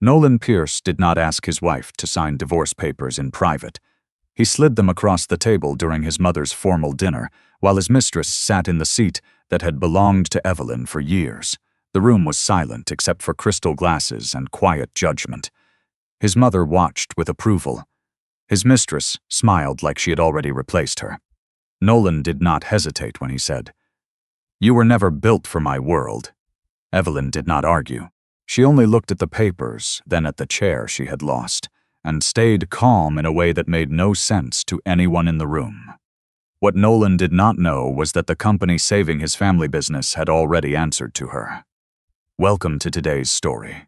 Nolan Pierce did not ask his wife to sign divorce papers in private. He slid them across the table during his mother's formal dinner, while his mistress sat in the seat that had belonged to Evelyn for years. The room was silent except for crystal glasses and quiet judgment. His mother watched with approval. His mistress smiled like she had already replaced her. Nolan did not hesitate when he said, "You were never built for my world." Evelyn did not argue. She only looked at the papers, then at the chair she had lost, and stayed calm in a way that made no sense to anyone in the room. What Nolan did not know was that the company saving his family business had already answered to her. Welcome to today's story.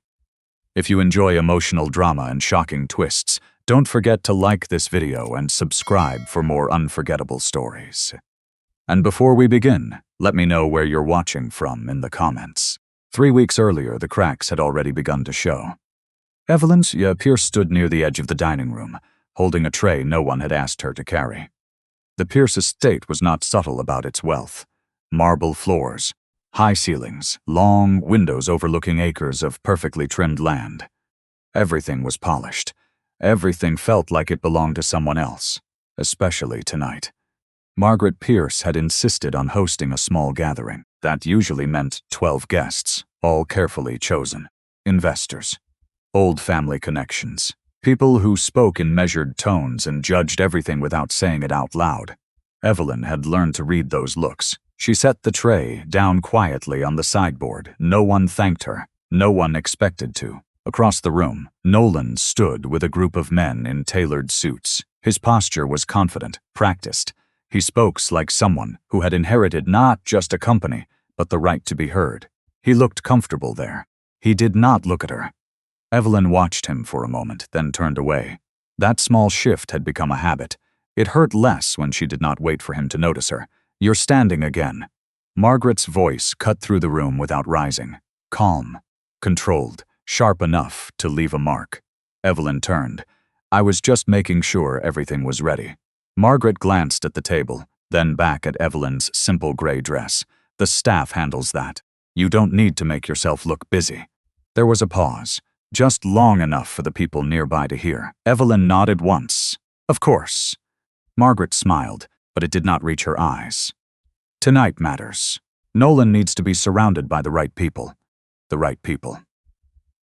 If you enjoy emotional drama and shocking twists, don't forget to like this video and subscribe for more unforgettable stories. And before we begin, let me know where you're watching from in the comments. 3 weeks earlier, the cracks had already begun to show. Pierce stood near the edge of the dining room, holding a tray no one had asked her to carry. The Pierce estate was not subtle about its wealth. Marble floors, high ceilings, long windows overlooking acres of perfectly trimmed land. Everything was polished. Everything felt like it belonged to someone else, especially tonight. Margaret Pierce had insisted on hosting a small gathering. That usually meant 12 guests, all carefully chosen. Investors, old family connections, people who spoke in measured tones and judged everything without saying it out loud. Evelyn had learned to read those looks. She set the tray down quietly on the sideboard. No one thanked her. No one expected to. Across the room, Nolan stood with a group of men in tailored suits. His posture was confident, practiced. He spoke like someone who had inherited not just a company, but the right to be heard. He looked comfortable there. He did not look at her. Evelyn watched him for a moment, then turned away. That small shift had become a habit. It hurt less when she did not wait for him to notice her. "You're standing again." Margaret's voice cut through the room without rising. Calm, controlled, sharp enough to leave a mark. Evelyn turned. "I was just making sure everything was ready." Margaret glanced at the table, then back at Evelyn's simple gray dress. "The staff handles that. You don't need to make yourself look busy." There was a pause, just long enough for the people nearby to hear. Evelyn nodded once. "Of course." Margaret smiled, but it did not reach her eyes. "Tonight matters. Nolan needs to be surrounded by the right people." The right people.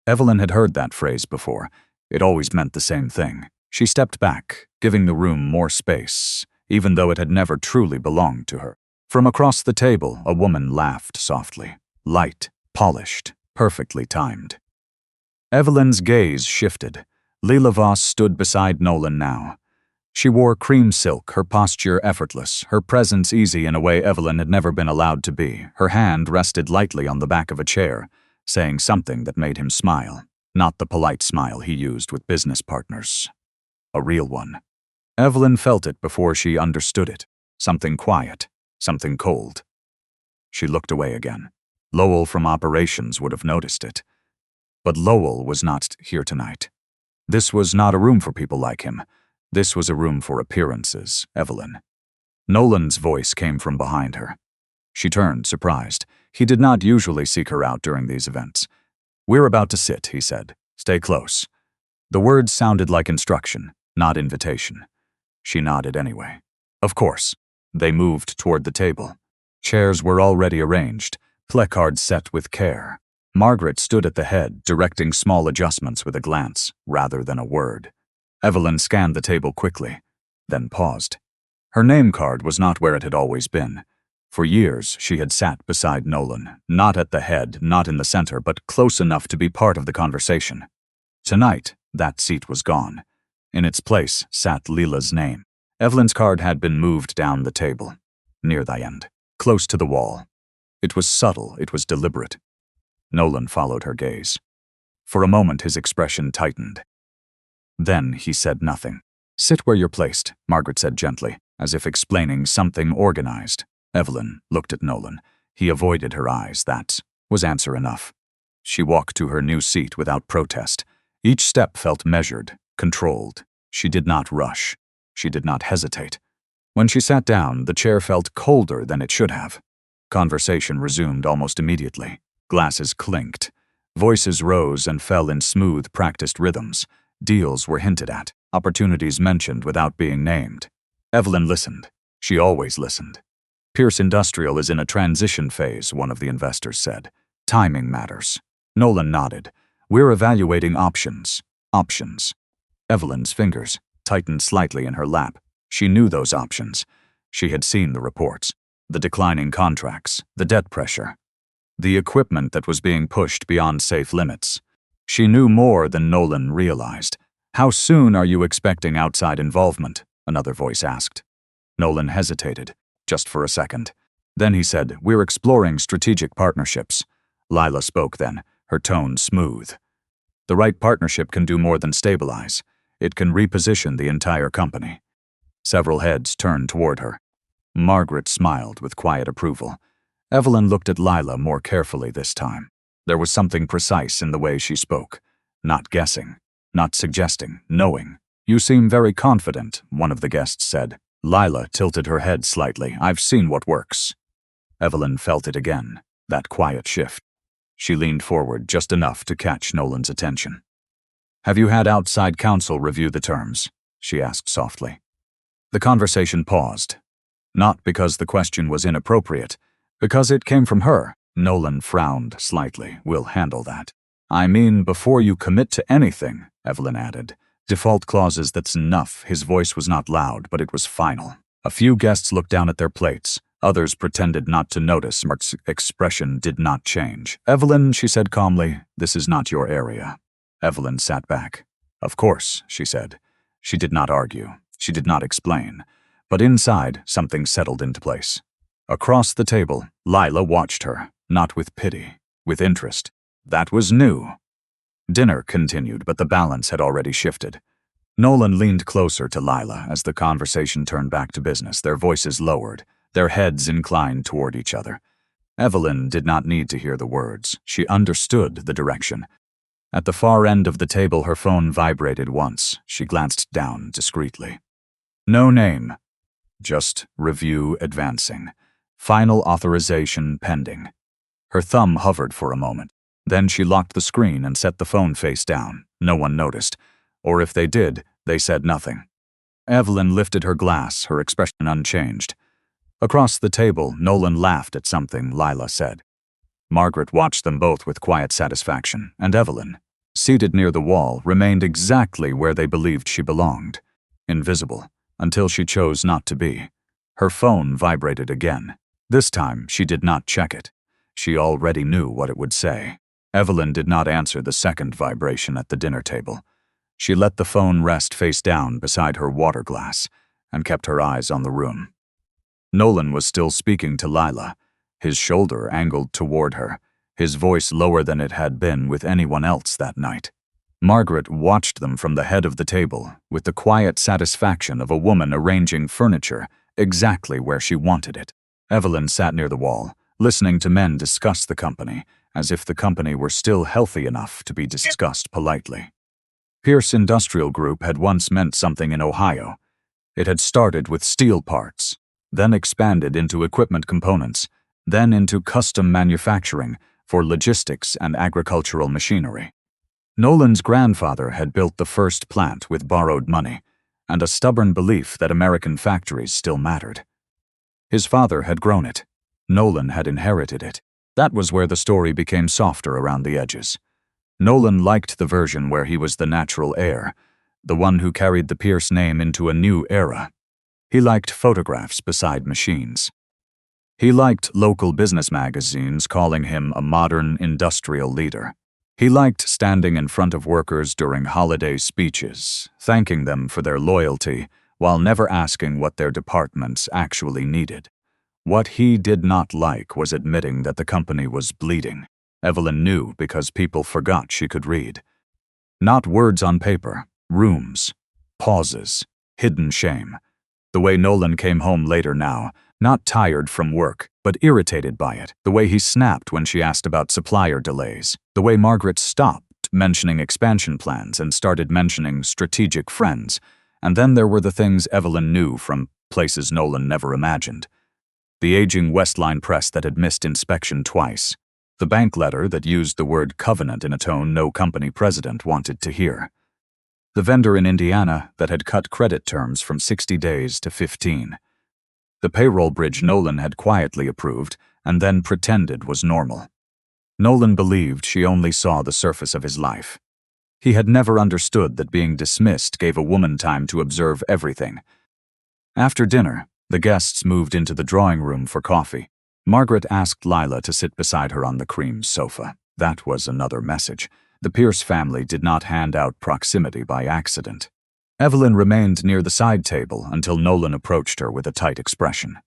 Evelyn had heard that phrase before. It always meant the same thing. She stepped back, giving the room more space, even though it had never truly belonged to her. From across the table, a woman laughed softly. Light, polished, perfectly timed. Evelyn's gaze shifted. Leela Voss stood beside Nolan now. She wore cream silk, her posture effortless, her presence easy in a way Evelyn had never been allowed to be. Her hand rested lightly on the back of a chair, saying something that made him smile. Not the polite smile he used with business partners. A real one. Evelyn felt it before she understood it. Something quiet, something cold. She looked away again. Lowell from operations would have noticed it. But Lowell was not here tonight. This was not a room for people like him. This was a room for appearances, Evelyn. Nolan's voice came from behind her. She turned, surprised. He did not usually seek her out during these events. "We're about to sit," he said. "Stay close." The words sounded like instruction, not invitation. She nodded anyway. Of course. They moved toward the table. Chairs were already arranged, placards set with care. Margaret stood at the head, directing small adjustments with a glance, rather than a word. Evelyn scanned the table quickly, then paused. Her name card was not where it had always been. For years, she had sat beside Nolan, not at the head, not in the center, but close enough to be part of the conversation. Tonight, that seat was gone. In its place sat Leela's name. Evelyn's card had been moved down the table, near the end, close to the wall. It was subtle, it was deliberate. Nolan followed her gaze. For a moment, his expression tightened. Then he said nothing. "Sit where you're placed," Margaret said gently, as if explaining something organized. Evelyn looked at Nolan. He avoided her eyes. That was answer enough. She walked to her new seat without protest. Each step felt measured, controlled. She did not rush. She did not hesitate. When she sat down, the chair felt colder than it should have. Conversation resumed almost immediately. Glasses clinked. Voices rose and fell in smooth, practiced rhythms. Deals were hinted at, opportunities mentioned without being named. Evelyn listened. She always listened. Pierce Industrial is in a transition phase, one of the investors said. Timing matters. Nolan nodded. We're evaluating options. Options. Evelyn's fingers tightened slightly in her lap. She knew those options. She had seen the reports. The declining contracts, the debt pressure, the equipment that was being pushed beyond safe limits. She knew more than Nolan realized. How soon are you expecting outside involvement? Another voice asked. Nolan hesitated, just for a second. Then he said, we're exploring strategic partnerships. Lila spoke then, her tone smooth. The right partnership can do more than stabilize. It can reposition the entire company. Several heads turned toward her. Margaret smiled with quiet approval. Evelyn looked at Lila more carefully this time. There was something precise in the way she spoke. Not guessing, not suggesting, knowing. You seem very confident, one of the guests said. Lila tilted her head slightly. I've seen what works. Evelyn felt it again, that quiet shift. She leaned forward just enough to catch Nolan's attention. Have you had outside counsel review the terms? She asked softly. The conversation paused. Not because the question was inappropriate, because it came from her. Nolan frowned slightly. We'll handle that. I mean, before you commit to anything, Evelyn added. Default clauses, that's enough. His voice was not loud, but it was final. A few guests looked down at their plates. Others pretended not to notice. Mark's expression did not change. Evelyn, she said calmly, this is not your area. Evelyn sat back. Of course, she said. She did not argue. She did not explain. But inside, something settled into place. Across the table, Lila watched her, not with pity, with interest. That was new. Dinner continued, but the balance had already shifted. Nolan leaned closer to Lila as the conversation turned back to business, their voices lowered, their heads inclined toward each other. Evelyn did not need to hear the words. She understood the direction. At the far end of the table, her phone vibrated once. She glanced down discreetly. No name. Just review advancing. Final authorization pending. Her thumb hovered for a moment. Then she locked the screen and set the phone face down. No one noticed. Or if they did, they said nothing. Evelyn lifted her glass, her expression unchanged. Across the table, Nolan laughed at something Lila said. Margaret watched them both with quiet satisfaction, and Evelyn, seated near the wall, remained exactly where they believed she belonged. Invisible, until she chose not to be. Her phone vibrated again. This time, she did not check it. She already knew what it would say. Evelyn did not answer the second vibration at the dinner table. She let the phone rest face down beside her water glass and kept her eyes on the room. Nolan was still speaking to Lila, his shoulder angled toward her, his voice lower than it had been with anyone else that night. Margaret watched them from the head of the table with the quiet satisfaction of a woman arranging furniture exactly where she wanted it. Evelyn sat near the wall, listening to men discuss the company, as if the company were still healthy enough to be discussed politely. Pierce Industrial Group had once meant something in Ohio. It had started with steel parts, then expanded into equipment components, then into custom manufacturing for logistics and agricultural machinery. Nolan's grandfather had built the first plant with borrowed money and a stubborn belief that American factories still mattered. His father had grown it. Nolan had inherited it. That was where the story became softer around the edges. Nolan liked the version where he was the natural heir, the one who carried the Pierce name into a new era. He liked photographs beside machines. He liked local business magazines calling him a modern industrial leader. He liked standing in front of workers during holiday speeches, thanking them for their loyalty while never asking what their departments actually needed. What he did not like was admitting that the company was bleeding. Evelyn knew because people forgot she could read. Not words on paper, rooms, pauses, hidden shame. The way Nolan came home later now, not tired from work, but irritated by it. The way he snapped when she asked about supplier delays. The way Margaret stopped mentioning expansion plans and started mentioning strategic friends. And then there were the things Evelyn knew from places Nolan never imagined. The aging Westline press that had missed inspection twice. The bank letter that used the word covenant in a tone no company president wanted to hear. The vendor in Indiana that had cut credit terms from 60 days to 15. The payroll bridge Nolan had quietly approved and then pretended was normal. Nolan believed she only saw the surface of his life. He had never understood that being dismissed gave a woman time to observe everything. After dinner, the guests moved into the drawing room for coffee. Margaret asked Lila to sit beside her on the cream sofa. That was another message. The Pierce family did not hand out proximity by accident. Evelyn remained near the side table until Nolan approached her with a tight expression.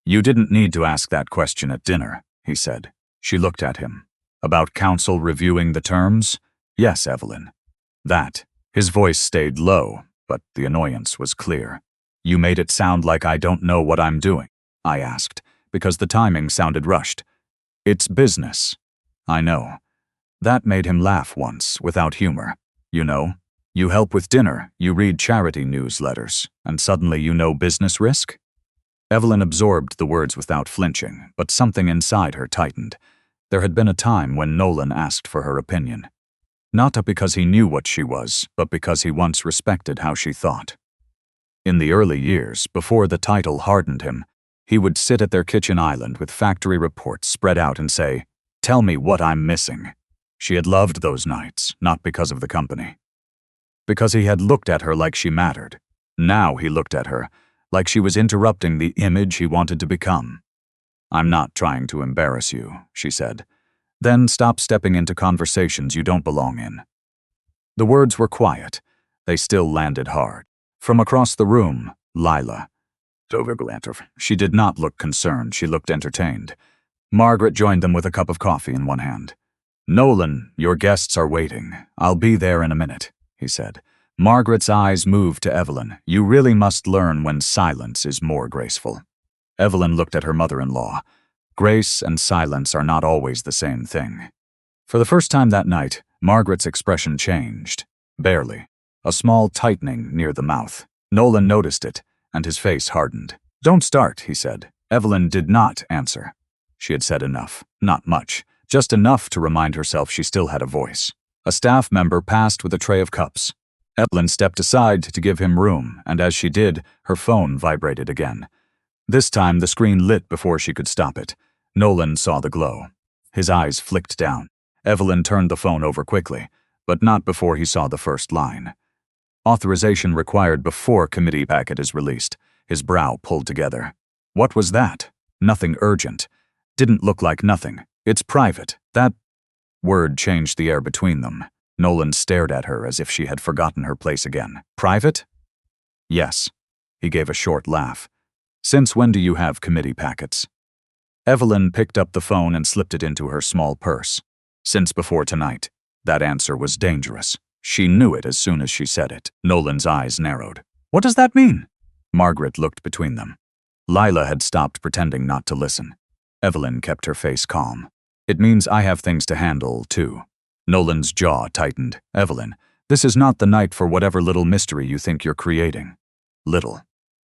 "You didn't need to ask that question at dinner," he said. She looked at him. "About counsel reviewing the terms?" "Yes, Evelyn." "That." His voice stayed low, but the annoyance was clear. "You made it sound like I don't know what I'm doing," I asked, because the timing sounded rushed. "It's business." "I know." That made him laugh once, without humor. "You know, you help with dinner, you read charity newsletters, and suddenly you know business risk?" Evelyn absorbed the words without flinching, but something inside her tightened. There had been a time when Nolan asked for her opinion. Not because he knew what she was, but because he once respected how she thought. In the early years, before the title hardened him, he would sit at their kitchen island with factory reports spread out and say, "Tell me what I'm missing." She had loved those nights, not because of the company. Because he had looked at her like she mattered. Now he looked at her like she was interrupting the image he wanted to become. "I'm not trying to embarrass you," she said. "Then stop stepping into conversations you don't belong in." The words were quiet. They still landed hard. From across the room, Lila. She did not look concerned, she looked entertained. Margaret joined them with a cup of coffee in one hand. "Nolan, your guests are waiting. I'll be there in a minute," he said. Margaret's eyes moved to Evelyn. "You really must learn when silence is more graceful." Evelyn looked at her mother-in-law. Grace and silence are not always the same thing. For the first time that night, Margaret's expression changed. Barely. A small tightening near the mouth. Nolan noticed it, and his face hardened. "Don't start," he said. Evelyn did not answer. She had said enough. Not much. Just enough to remind herself she still had a voice. A staff member passed with a tray of cups. Evelyn stepped aside to give him room, and as she did, her phone vibrated again. This time the screen lit before she could stop it. Nolan saw the glow. His eyes flicked down. Evelyn turned the phone over quickly, but not before he saw the first line. "Authorization required before committee packet is released." His brow pulled together. What was that? Nothing urgent. Didn't look like nothing. "It's private." That word changed the air between them. Nolan stared at her as if she had forgotten her place again. "Private?" "Yes." He gave a short laugh. "Since when do you have committee packets?" Evelyn picked up the phone and slipped it into her small purse. "Since before tonight." That answer was dangerous. She knew it as soon as she said it. Nolan's eyes narrowed. "What does that mean?" Margaret looked between them. Lila had stopped pretending not to listen. Evelyn kept her face calm. "It means I have things to handle, too." Nolan's jaw tightened. "Evelyn, this is not the night for whatever little mystery you think you're creating." Little.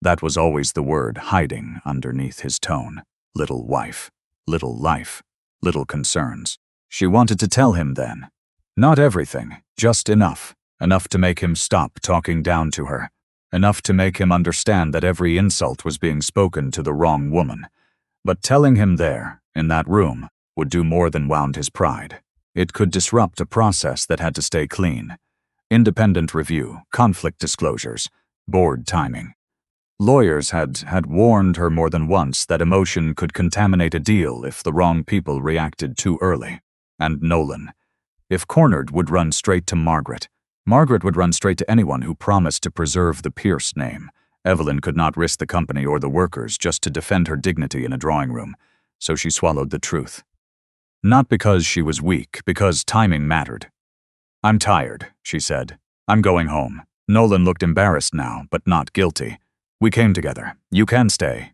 That was always the word hiding underneath his tone. Little wife. Little life. Little concerns. She wanted to tell him then. Not everything, just enough. Enough to make him stop talking down to her. Enough to make him understand that every insult was being spoken to the wrong woman. But telling him there, in that room, would do more than wound his pride. It could disrupt a process that had to stay clean. Independent review, conflict disclosures, board timing. Lawyers had warned her more than once that emotion could contaminate a deal if the wrong people reacted too early. And Nolan, if cornered, would run straight to Margaret. Margaret would run straight to anyone who promised to preserve the Pierce name. Evelyn could not risk the company or the workers just to defend her dignity in a drawing room, so she swallowed the truth. Not because she was weak, because timing mattered. "I'm tired," she said. "I'm going home." Nolan looked embarrassed now, but not guilty. "We came together. You can stay."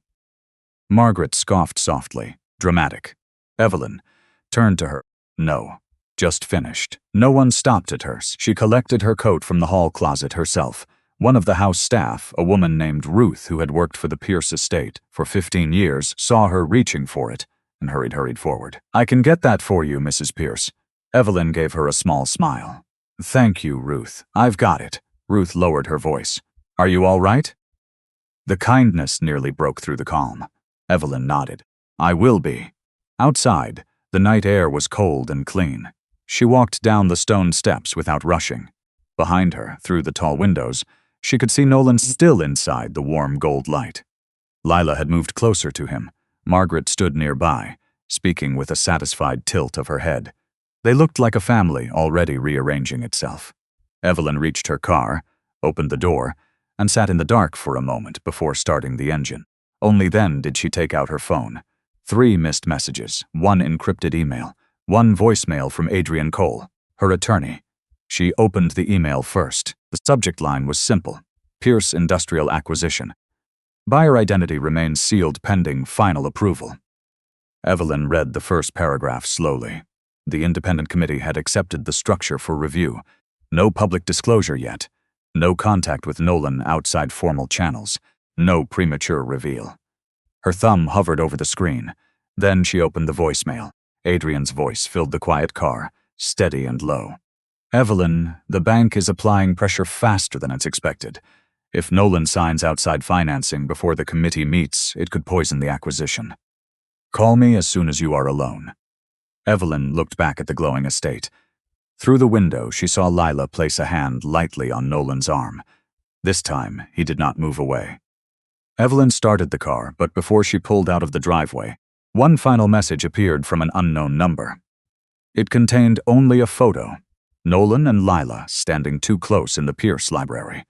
Margaret scoffed softly, dramatic. Evelyn turned to her. "No." Just finished. No one stopped at her. She collected her coat from the hall closet herself. One of the house staff, a woman named Ruth who had worked for the Pierce estate for 15 years, saw her reaching for it. and hurried forward. "I can get that for you, Mrs. Pierce." Evelyn gave her a small smile. "Thank you, Ruth. I've got it." Ruth lowered her voice. "Are you all right?" The kindness nearly broke through the calm. Evelyn nodded. "I will be." Outside, the night air was cold and clean. She walked down the stone steps without rushing. Behind her, through the tall windows, she could see Nolan still inside the warm gold light. Lila had moved closer to him. Margaret stood nearby, speaking with a satisfied tilt of her head. They looked like a family already rearranging itself. Evelyn reached her car, opened the door, and sat in the dark for a moment before starting the engine. Only then did she take out her phone. 3 missed messages, 1 encrypted email, 1 voicemail from Adrian Cole, her attorney. She opened the email first. The subject line was simple: Pierce Industrial Acquisition. Buyer identity remains sealed pending final approval. Evelyn read the first paragraph slowly. The independent committee had accepted the structure for review. No public disclosure yet. No contact with Nolan outside formal channels. No premature reveal. Her thumb hovered over the screen. Then she opened the voicemail. Adrian's voice filled the quiet car, steady and low. "Evelyn, the bank is applying pressure faster than it's expected. If Nolan signs outside financing before the committee meets, it could poison the acquisition. Call me as soon as you are alone." Evelyn looked back at the glowing estate. Through the window, she saw Lila place a hand lightly on Nolan's arm. This time, he did not move away. Evelyn started the car, but before she pulled out of the driveway, one final message appeared from an unknown number. It contained only a photo: Nolan and Lila standing too close in the Pierce library,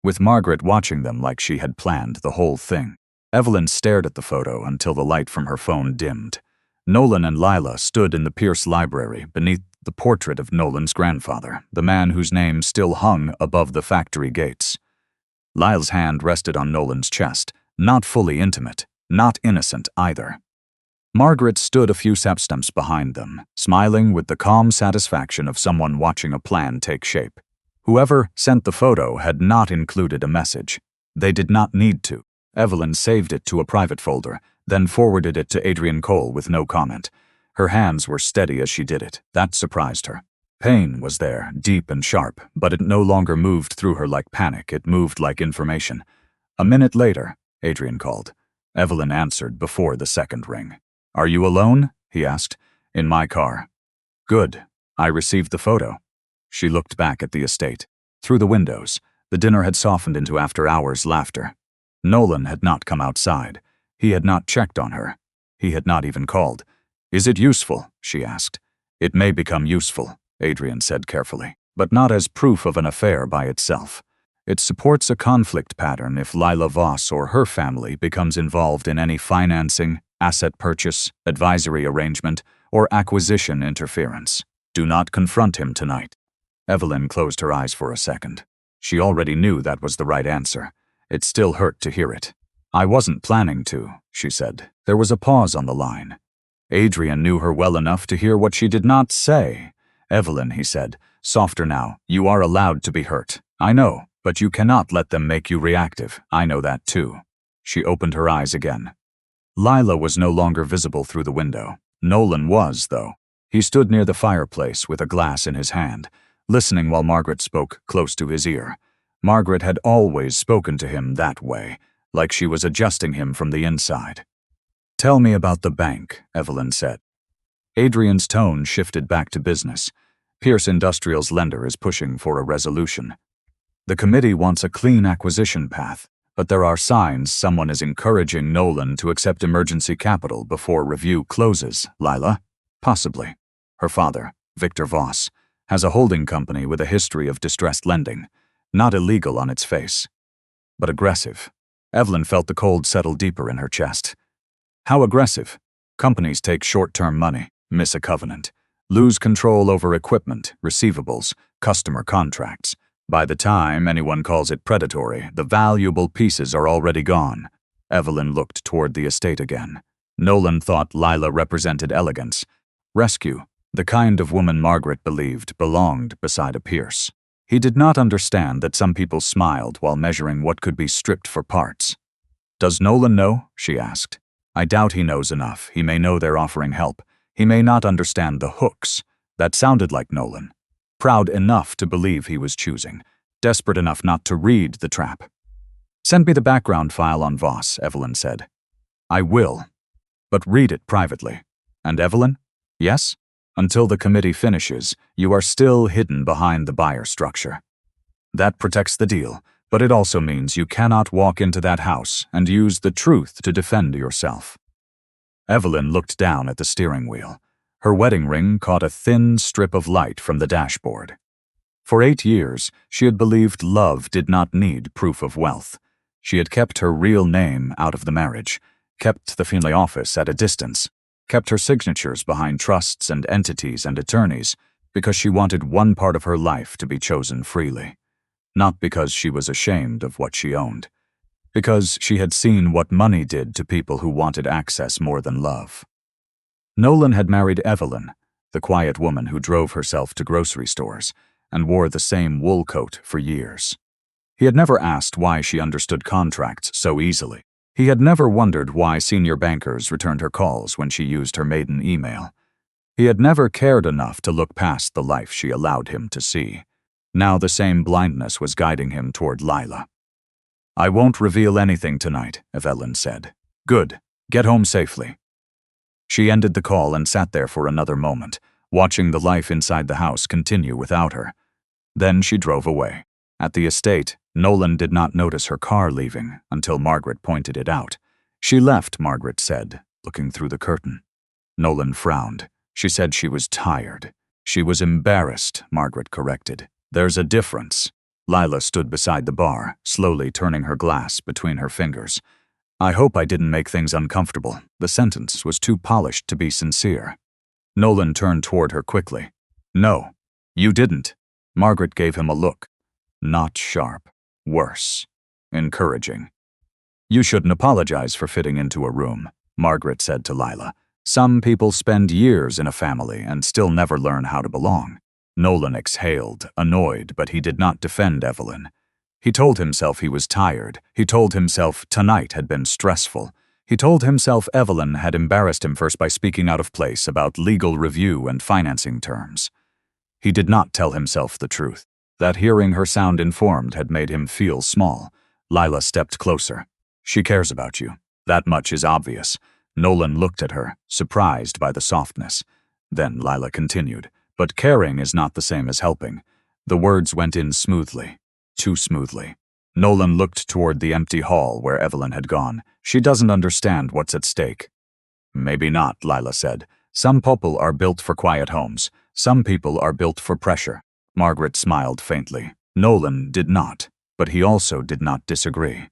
with Margaret watching them like she had planned the whole thing. Evelyn stared at the photo until the light from her phone dimmed. Nolan and Lila stood in the Pierce library beneath the portrait of Nolan's grandfather, the man whose name still hung above the factory gates. Lila's hand rested on Nolan's chest, not fully intimate, not innocent either. Margaret stood a few steps behind them, smiling with the calm satisfaction of someone watching a plan take shape. Whoever sent the photo had not included a message. They did not need to. Evelyn saved it to a private folder, then forwarded it to Adrian Cole with no comment. Her hands were steady as she did it. That surprised her. Pain was there, deep and sharp, but it no longer moved through her like panic. It moved like information. A minute later, Adrian called. Evelyn answered before the second ring. "Are you alone?" he asked. "In my car." "Good. I received the photo." She looked back at the estate. Through the windows, the dinner had softened into after-hours laughter. Nolan had not come outside. He had not checked on her. He had not even called. "Is it useful?" she asked. "It may become useful," Adrian said carefully, "but not as proof of an affair by itself. It supports a conflict pattern if Lila Voss or her family becomes involved in any financing, asset purchase, advisory arrangement, or acquisition interference. Do not confront him tonight." Evelyn closed her eyes for a second. She already knew that was the right answer. It still hurt to hear it. "I wasn't planning to," she said. There was a pause on the line. Adrian knew her well enough to hear what she did not say. "Evelyn," he said, softer now, "you are allowed to be hurt. I know, but you cannot let them make you reactive. I know that too." She opened her eyes again. Lila was no longer visible through the window. Nolan was, though. He stood near the fireplace with a glass in his hand, listening while Margaret spoke close to his ear. Margaret had always spoken to him that way, like she was adjusting him from the inside. "Tell me about the bank," Evelyn said. Adrian's tone shifted back to business. "Pierce Industrial's lender is pushing for a resolution. The committee wants a clean acquisition path, but there are signs someone is encouraging Nolan to accept emergency capital before review closes. Lila? Possibly. Her father, Victor Voss, has a holding company with a history of distressed lending. Not illegal on its face, but aggressive." Evelyn felt the cold settle deeper in her chest. "How aggressive?" "Companies take short-term money, miss a covenant, lose control over equipment, receivables, customer contracts. By the time anyone calls it predatory, the valuable pieces are already gone." Evelyn looked toward the estate again. Nolan thought Lila represented elegance, rescue, the kind of woman Margaret believed belonged beside a Pierce. He did not understand that some people smiled while measuring what could be stripped for parts. "Does Nolan know?" she asked. I doubt he knows enough. He may know they're offering help. He may not understand the hooks. That sounded like Nolan. Proud enough to believe he was choosing. Desperate enough not to read the trap. Send me the background file on Voss, Evelyn said. I will. But read it privately. And Evelyn? Yes? Until the committee finishes, you are still hidden behind the buyer structure. That protects the deal, but it also means you cannot walk into that house and use the truth to defend yourself. Evelyn looked down at the steering wheel. Her wedding ring caught a thin strip of light from the dashboard. For 8 years, she had believed love did not need proof of wealth. She had kept her real name out of the marriage, kept the family office at a distance, kept her signatures behind trusts and entities and attorneys, because she wanted one part of her life to be chosen freely. Not because she was ashamed of what she owned. Because she had seen what money did to people who wanted access more than love. Nolan had married Evelyn, the quiet woman who drove herself to grocery stores and wore the same wool coat for years. He had never asked why she understood contracts so easily. He had never wondered why senior bankers returned her calls when she used her maiden email. He had never cared enough to look past the life she allowed him to see. Now the same blindness was guiding him toward Lila. I won't reveal anything tonight, Evelyn said. Good. Get home safely. She ended the call and sat there for another moment, watching the life inside the house continue without her. Then she drove away. At the estate, Nolan did not notice her car leaving until Margaret pointed it out. She left, Margaret said, looking through the curtain. Nolan frowned. She said she was tired. She was embarrassed, Margaret corrected. There's a difference. Lila stood beside the bar, slowly turning her glass between her fingers. I hope I didn't make things uncomfortable. The sentence was too polished to be sincere. Nolan turned toward her quickly. No, you didn't. Margaret gave him a look. Not sharp. Worse. Encouraging. You shouldn't apologize for fitting into a room, Margaret said to Lila. Some people spend years in a family and still never learn how to belong. Nolan exhaled, annoyed, but he did not defend Evelyn. He told himself he was tired. He told himself tonight had been stressful. He told himself Evelyn had embarrassed him first by speaking out of place about legal review and financing terms. He did not tell himself the truth, that hearing her sound informed had made him feel small. Lila stepped closer. She cares about you. That much is obvious. Nolan looked at her, surprised by the softness. Then Lila continued. But caring is not the same as helping. The words went in smoothly. Too smoothly. Nolan looked toward the empty hall where Evelyn had gone. She doesn't understand what's at stake. Maybe not, Lila said. Some people are built for quiet homes. Some people are built for pressure. Margaret smiled faintly. Nolan did not, but he also did not disagree.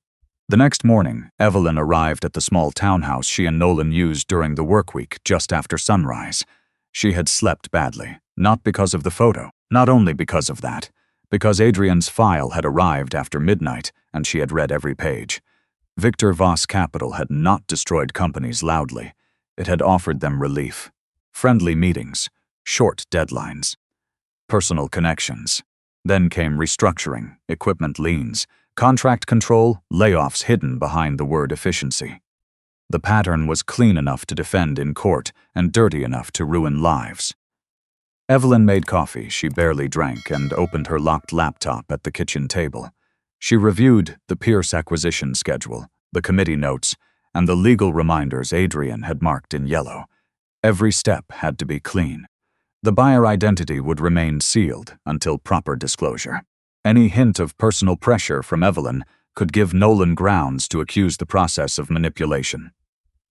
The next morning, Evelyn arrived at the small townhouse she and Nolan used during the work week just after sunrise. She had slept badly, not because of the photo, not only because of that, because Adrian's file had arrived after midnight and she had read every page. Victor Voss Capital had not destroyed companies loudly. It had offered them relief. Friendly meetings, short deadlines, personal connections. Then came restructuring, equipment liens, contract control, layoffs hidden behind the word efficiency. The pattern was clean enough to defend in court and dirty enough to ruin lives. Evelyn made coffee she barely drank and opened her locked laptop at the kitchen table. She reviewed the Pierce acquisition schedule, the committee notes, and the legal reminders Adrian had marked in yellow. Every step had to be clean. The buyer identity would remain sealed until proper disclosure. Any hint of personal pressure from Evelyn could give Nolan grounds to accuse the process of manipulation.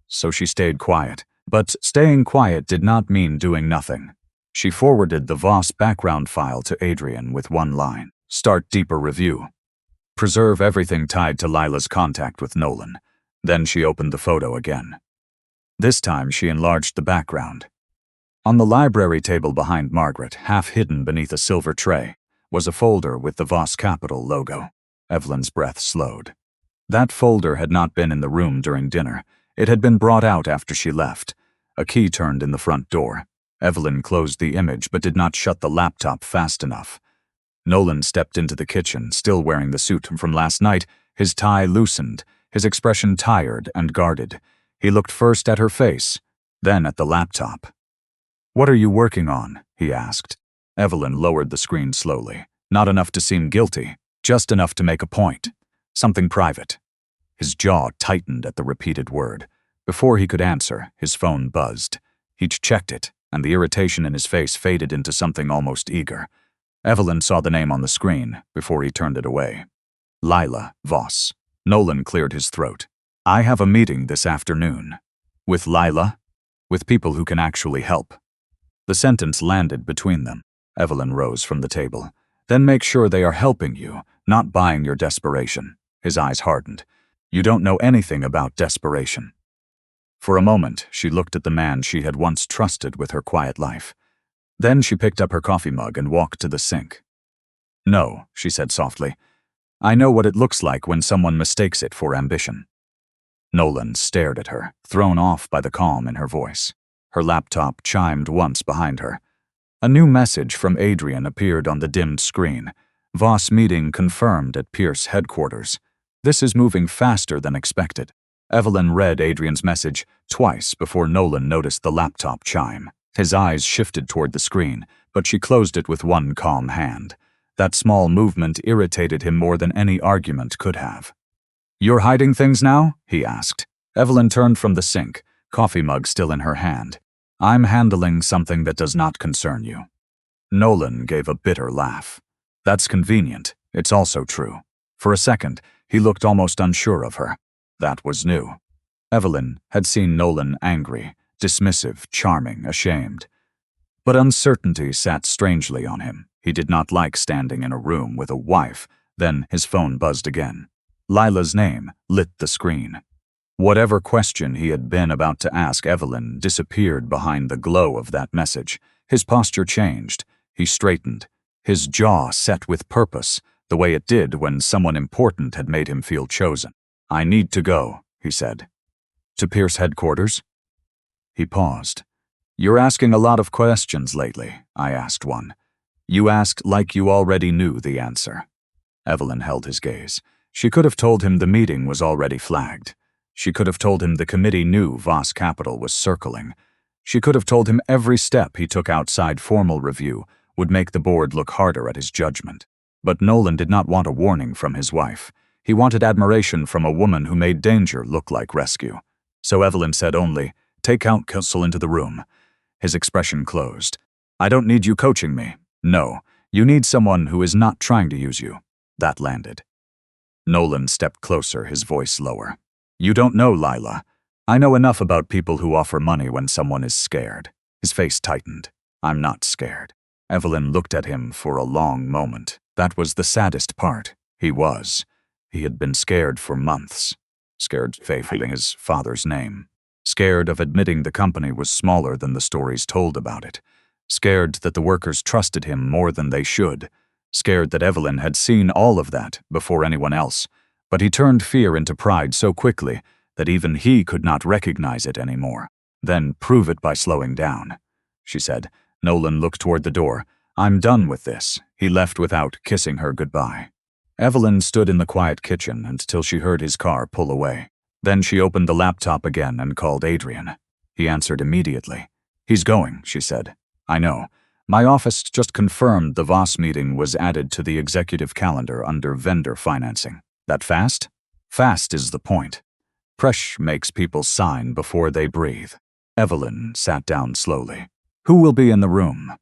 So she stayed quiet. But staying quiet did not mean doing nothing. She forwarded the Voss background file to Adrian with one line. Start deeper review. Preserve everything tied to Lila's contact with Nolan. Then she opened the photo again. This time she enlarged the background. On the library table behind Margaret, half hidden beneath a silver tray, was a folder with the Voss Capital logo. Evelyn's breath slowed. That folder had not been in the room during dinner. It had been brought out after she left. A key turned in the front door. Evelyn closed the image but did not shut the laptop fast enough. Nolan stepped into the kitchen, still wearing the suit from last night, his tie loosened, his expression tired and guarded. He looked first at her face, then at the laptop. "What are you working on?" he asked. Evelyn lowered the screen slowly. Not enough to seem guilty, just enough to make a point. Something private. His jaw tightened at the repeated word. Before he could answer, his phone buzzed. He checked it, and the irritation in his face faded into something almost eager. Evelyn saw the name on the screen before he turned it away. Lila Voss. Nolan cleared his throat. "I have a meeting this afternoon." "With Lila?" "With people who can actually help." The sentence landed between them. Evelyn rose from the table. "Then make sure they are helping you, not buying your desperation." His eyes hardened. "You don't know anything about desperation." For a moment, she looked at the man she had once trusted with her quiet life. Then she picked up her coffee mug and walked to the sink. "No," she said softly. "I know what it looks like when someone mistakes it for ambition." Nolan stared at her, thrown off by the calm in her voice. Her laptop chimed once behind her. A new message from Adrian appeared on the dimmed screen. "Voss meeting confirmed at Pierce headquarters. This is moving faster than expected." Evelyn read Adrian's message twice before Nolan noticed the laptop chime. His eyes shifted toward the screen, but she closed it with one calm hand. That small movement irritated him more than any argument could have. "You're hiding things now?" he asked. Evelyn turned from the sink, coffee mug still in her hand. "I'm handling something that does not concern you." Nolan gave a bitter laugh. "That's convenient. It's also true." For a second, he looked almost unsure of her. That was new. Evelyn had seen Nolan angry, dismissive, charming, ashamed. But uncertainty sat strangely on him. He did not like standing in a room with a wife. Then his phone buzzed again. Lila's name lit the screen. Whatever question he had been about to ask Evelyn disappeared behind the glow of that message. His posture changed. He straightened. His jaw set with purpose, the way it did when someone important had made him feel chosen. "I need to go," he said. "To Pierce headquarters?" He paused. "You're asking a lot of questions lately," I asked one. "You asked like you already knew the answer." Evelyn held his gaze. She could have told him the meeting was already flagged. She could have told him the committee knew Voss Capital was circling. She could have told him every step he took outside formal review would make the board look harder at his judgment. But Nolan did not want a warning from his wife. He wanted admiration from a woman who made danger look like rescue. So Evelyn said only, "Take Count Kessel into the room." His expression closed. "I don't need you coaching me. No, you need someone who is not trying to use you." That landed. Nolan stepped closer, his voice lower. "You don't know Lila. I know enough about people who offer money when someone is scared." His face tightened. "I'm not scared." Evelyn looked at him for a long moment. That was the saddest part. He was. He had been scared for months. Scared failing his father's name. Scared of admitting the company was smaller than the stories told about it. Scared that the workers trusted him more than they should. Scared that Evelyn had seen all of that before anyone else. But he turned fear into pride so quickly that even he could not recognize it anymore. "Then prove it by slowing down," she said. Nolan looked toward the door. "I'm done with this." He left without kissing her goodbye. Evelyn stood in the quiet kitchen until she heard his car pull away. Then she opened the laptop again and called Adrian. He answered immediately. "He's going," she said. "I know. My office just confirmed the Voss meeting was added to the executive calendar under vendor financing. That fast? Fast is the point. Pressure makes people sign before they breathe." Evelyn sat down slowly. "Who will be in the room?"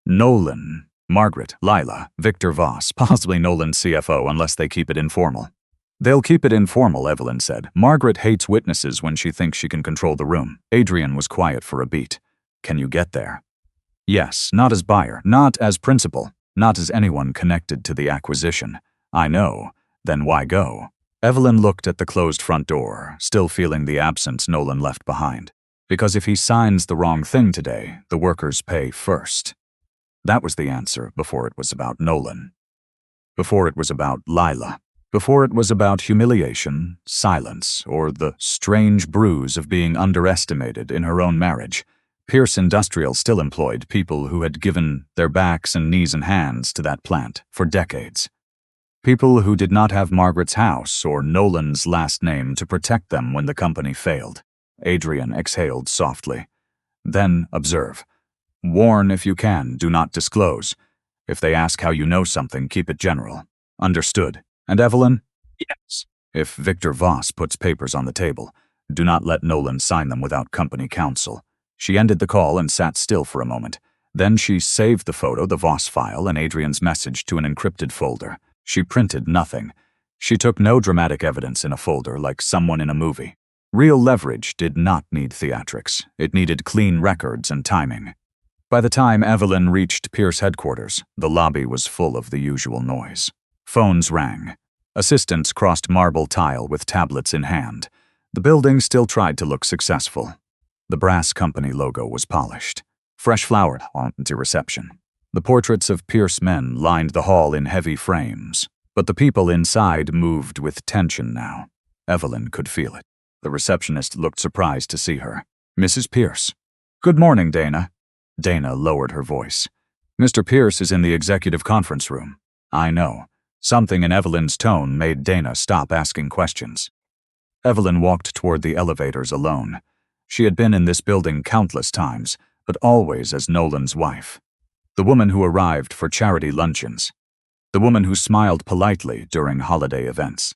"Nolan, Margaret, Lila, Victor Voss, possibly Nolan's CFO unless they keep it informal." "They'll keep it informal," Evelyn said. "Margaret hates witnesses when she thinks she can control the room." Adrian was quiet for a beat. "Can you get there?" "Yes, not as buyer, not as principal, not as anyone connected to the acquisition." "I know. Then why go?" Evelyn looked at the closed front door, still feeling the absence Nolan left behind. "Because if he signs the wrong thing today, the workers pay first." That was the answer before it was about Nolan. Before it was about Lila. Before it was about humiliation, silence, or the strange bruise of being underestimated in her own marriage. Pierce Industrial still employed people who had given their backs and knees and hands to that plant for decades. People who did not have Margaret's house or Nolan's last name to protect them when the company failed. Adrian exhaled softly. Then observe. Warn if you can, do not disclose. If they ask how you know something, keep it general. Understood. And Evelyn? Yes. If Victor Voss puts papers on the table, do not let Nolan sign them without company counsel. She ended the call and sat still for a moment. Then she saved the photo, the Voss file, and Adrian's message to an encrypted folder. She printed nothing. She took no dramatic evidence in a folder like someone in a movie. Real leverage did not need theatrics. It needed clean records and timing. By the time Evelyn reached Pierce headquarters, the lobby was full of the usual noise. Phones rang. Assistants crossed marble tile with tablets in hand. The building still tried to look successful. The brass company logo was polished. Fresh flowers on to reception. The portraits of Pierce men lined the hall in heavy frames, but the people inside moved with tension now. Evelyn could feel it. The receptionist looked surprised to see her. Mrs. Pierce. Good morning, Dana. Dana lowered her voice. Mr. Pierce is in the executive conference room. I know. Something in Evelyn's tone made Dana stop asking questions. Evelyn walked toward the elevators alone. She had been in this building countless times, but always as Nolan's wife. The woman who arrived for charity luncheons. The woman who smiled politely during holiday events.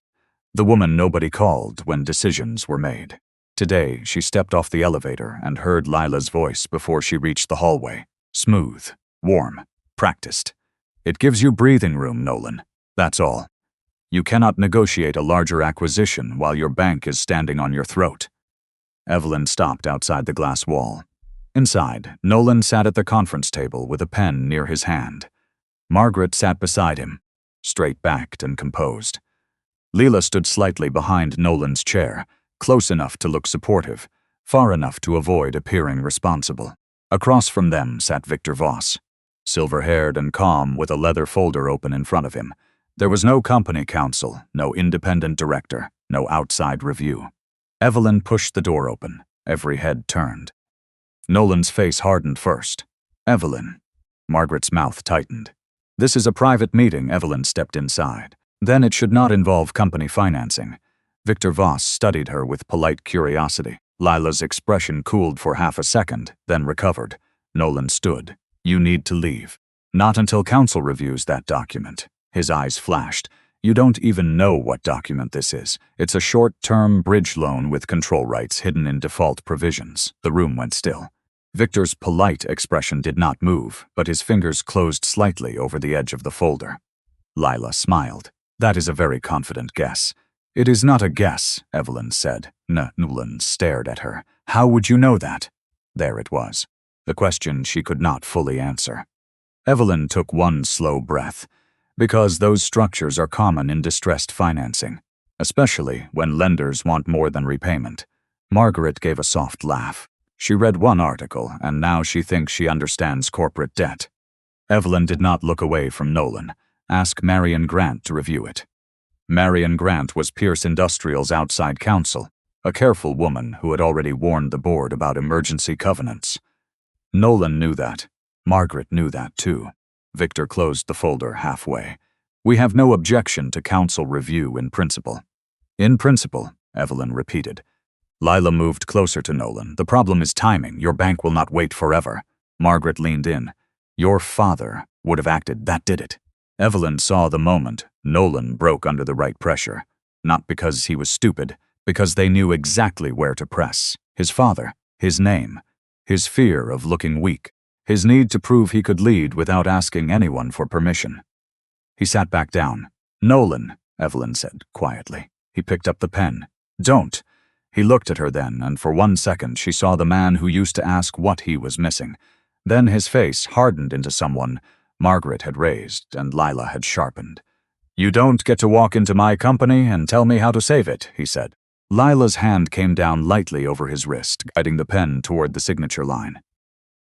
The woman nobody called when decisions were made. Today, she stepped off the elevator and heard Lila's voice before she reached the hallway. Smooth, warm, practiced. It gives you breathing room, Nolan. That's all. You cannot negotiate a larger acquisition while your bank is standing on your throat. Evelyn stopped outside the glass wall. Inside, Nolan sat at the conference table with a pen near his hand. Margaret sat beside him, straight-backed and composed. Leela stood slightly behind Nolan's chair, close enough to look supportive, far enough to avoid appearing responsible. Across from them sat Victor Voss, silver-haired and calm with a leather folder open in front of him. There was no company counsel, no independent director, no outside review. Evelyn pushed the door open. Every head turned. Nolan's face hardened first. Evelyn. Margaret's mouth tightened. This is a private meeting. Evelyn stepped inside. Then it should not involve company financing. Victor Voss studied her with polite curiosity. Lila's expression cooled for half a second, then recovered. Nolan stood. You need to leave. Not until counsel reviews that document. His eyes flashed. You don't even know what document this is. It's a short-term bridge loan with control rights hidden in default provisions. The room went still. Victor's polite expression did not move, but his fingers closed slightly over the edge of the folder. Lila smiled. That is a very confident guess. It is not a guess, Evelyn said. Nolan stared at her. How would you know that? There it was. The question she could not fully answer. Evelyn took one slow breath. Because those structures are common in distressed financing, especially when lenders want more than repayment. Margaret gave a soft laugh. She read one article, and now she thinks she understands corporate debt. Evelyn did not look away from Nolan. Ask Marion Grant to review it. Marion Grant was Pierce Industrial's outside counsel, a careful woman who had already warned the board about emergency covenants. Nolan knew that. Margaret knew that too. Victor closed the folder halfway. We have no objection to counsel review in principle. In principle, Evelyn repeated. Lila moved closer to Nolan. The problem is timing. Your bank will not wait forever. Margaret leaned in. Your father would have acted. That did it. Evelyn saw the moment. Nolan broke under the right pressure. Not because he was stupid, because they knew exactly where to press. His father, his name, his fear of looking weak. His need to prove he could lead without asking anyone for permission. He sat back down. Nolan, Evelyn said quietly. He picked up the pen. Don't. He looked at her then, and for 1 second she saw the man who used to ask what he was missing. Then his face hardened into someone Margaret had raised and Lila had sharpened. You don't get to walk into my company and tell me how to save it, he said. Lila's hand came down lightly over his wrist, guiding the pen toward the signature line.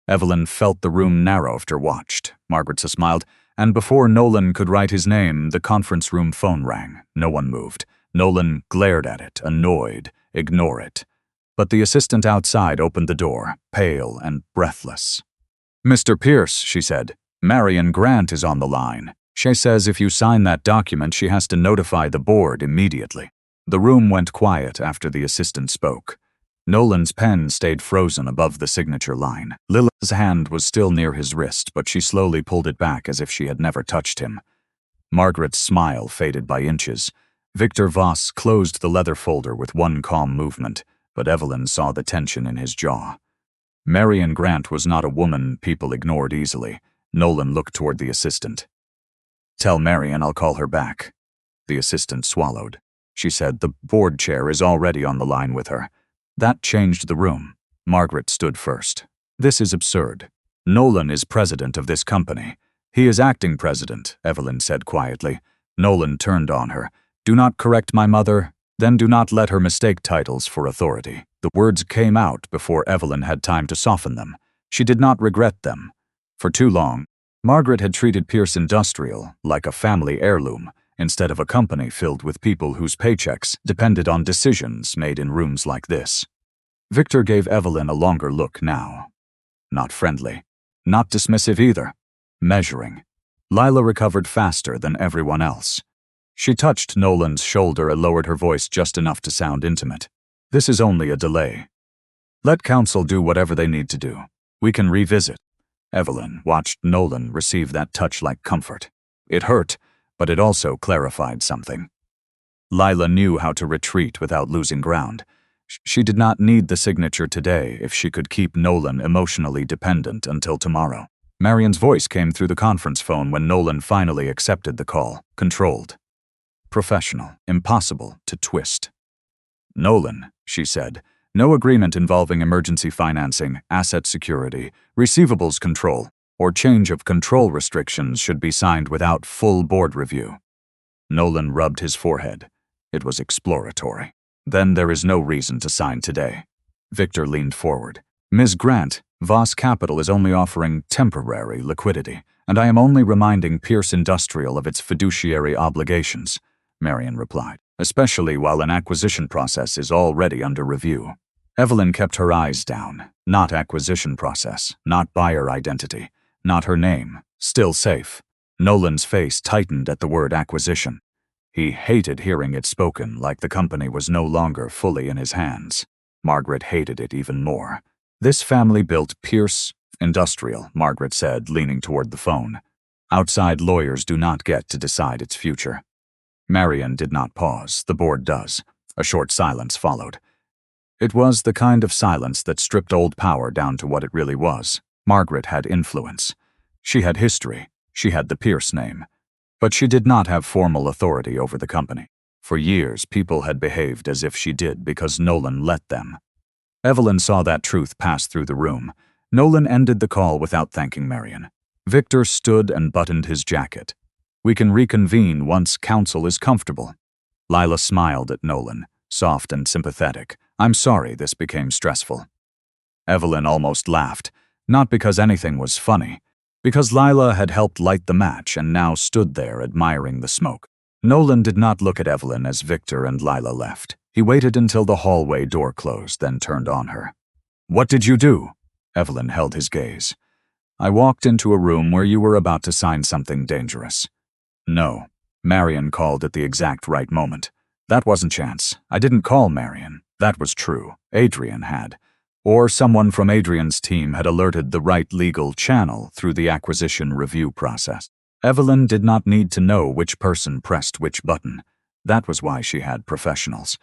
Evelyn felt the room narrow after watched. Margaret smiled, and before Nolan could write his name, the conference room phone rang. No one moved. Nolan glared at it, annoyed. Ignore it. But the assistant outside opened the door, pale and breathless. Mr. Pierce, she said, Marion Grant is on the line. She says if you sign that document, she has to notify the board immediately. The room went quiet after the assistant spoke. Nolan's pen stayed frozen above the signature line. Lillian's hand was still near his wrist, but she slowly pulled it back as if she had never touched him. Margaret's smile faded by inches. Victor Voss closed the leather folder with one calm movement, but Evelyn saw the tension in his jaw. Marion Grant was not a woman people ignored easily. Nolan looked toward the assistant. "Tell Marion I'll call her back." The assistant swallowed. She said, "The board chair is already on the line with her." That changed the room. Margaret stood first. "This is absurd. Nolan is president of this company." "He is acting president," Evelyn said quietly. Nolan turned on her. "Do not correct my mother, then do not let her mistake titles for authority." The words came out before Evelyn had time to soften them. She did not regret them. For too long, Margaret had treated Pierce Industrial like a family heirloom, instead of a company filled with people whose paychecks depended on decisions made in rooms like this. Victor gave Evelyn a longer look now. Not friendly. Not dismissive either. Measuring. Lila recovered faster than everyone else. She touched Nolan's shoulder and lowered her voice just enough to sound intimate. "This is only a delay. Let counsel do whatever they need to do. We can revisit." Evelyn watched Nolan receive that touch like comfort. It hurt, but it also clarified something. Lila knew how to retreat without losing ground. She did not need the signature today if she could keep Nolan emotionally dependent until tomorrow. Marion's voice came through the conference phone when Nolan finally accepted the call. Controlled. Professional. Impossible to twist. "Nolan," she said, "no agreement involving emergency financing, asset security, receivables control, or change of control restrictions should be signed without full board review." Nolan rubbed his forehead. It was exploratory. "Then there is no reason to sign today." Victor leaned forward. "Ms. Grant, Voss Capital is only offering temporary liquidity, and I am only reminding Pierce Industrial of its fiduciary obligations," Marion replied, "especially while an acquisition process is already under review." Evelyn kept her eyes down. Not acquisition process, not buyer identity, not her name. Still safe. Nolan's face tightened at the word acquisition. He hated hearing it spoken like the company was no longer fully in his hands. Margaret hated it even more. "This family built Pierce Industrial," Margaret said, leaning toward the phone. "Outside lawyers do not get to decide its future." Marion did not pause. "The board does." A short silence followed. It was the kind of silence that stripped old power down to what it really was. Margaret had influence. She had history. She had the Pierce name. But she did not have formal authority over the company. For years, people had behaved as if she did because Nolan let them. Evelyn saw that truth pass through the room. Nolan ended the call without thanking Marion. Victor stood and buttoned his jacket. "We can reconvene once counsel is comfortable." Lila smiled at Nolan, soft and sympathetic. "I'm sorry this became stressful." Evelyn almost laughed, not because anything was funny, because Lila had helped light the match and now stood there admiring the smoke. Nolan did not look at Evelyn as Victor and Lila left. He waited until the hallway door closed, then turned on her. "What did you do?" Evelyn held his gaze. "I walked into a room where you were about to sign something dangerous." "No." Marion called at the exact right moment. "That wasn't chance. I didn't call Marion. That was true. Adrian had. Or someone from Adrian's team had alerted the right legal channel through the acquisition review process." Evelyn did not need to know which person pressed which button. That was why she had professionals.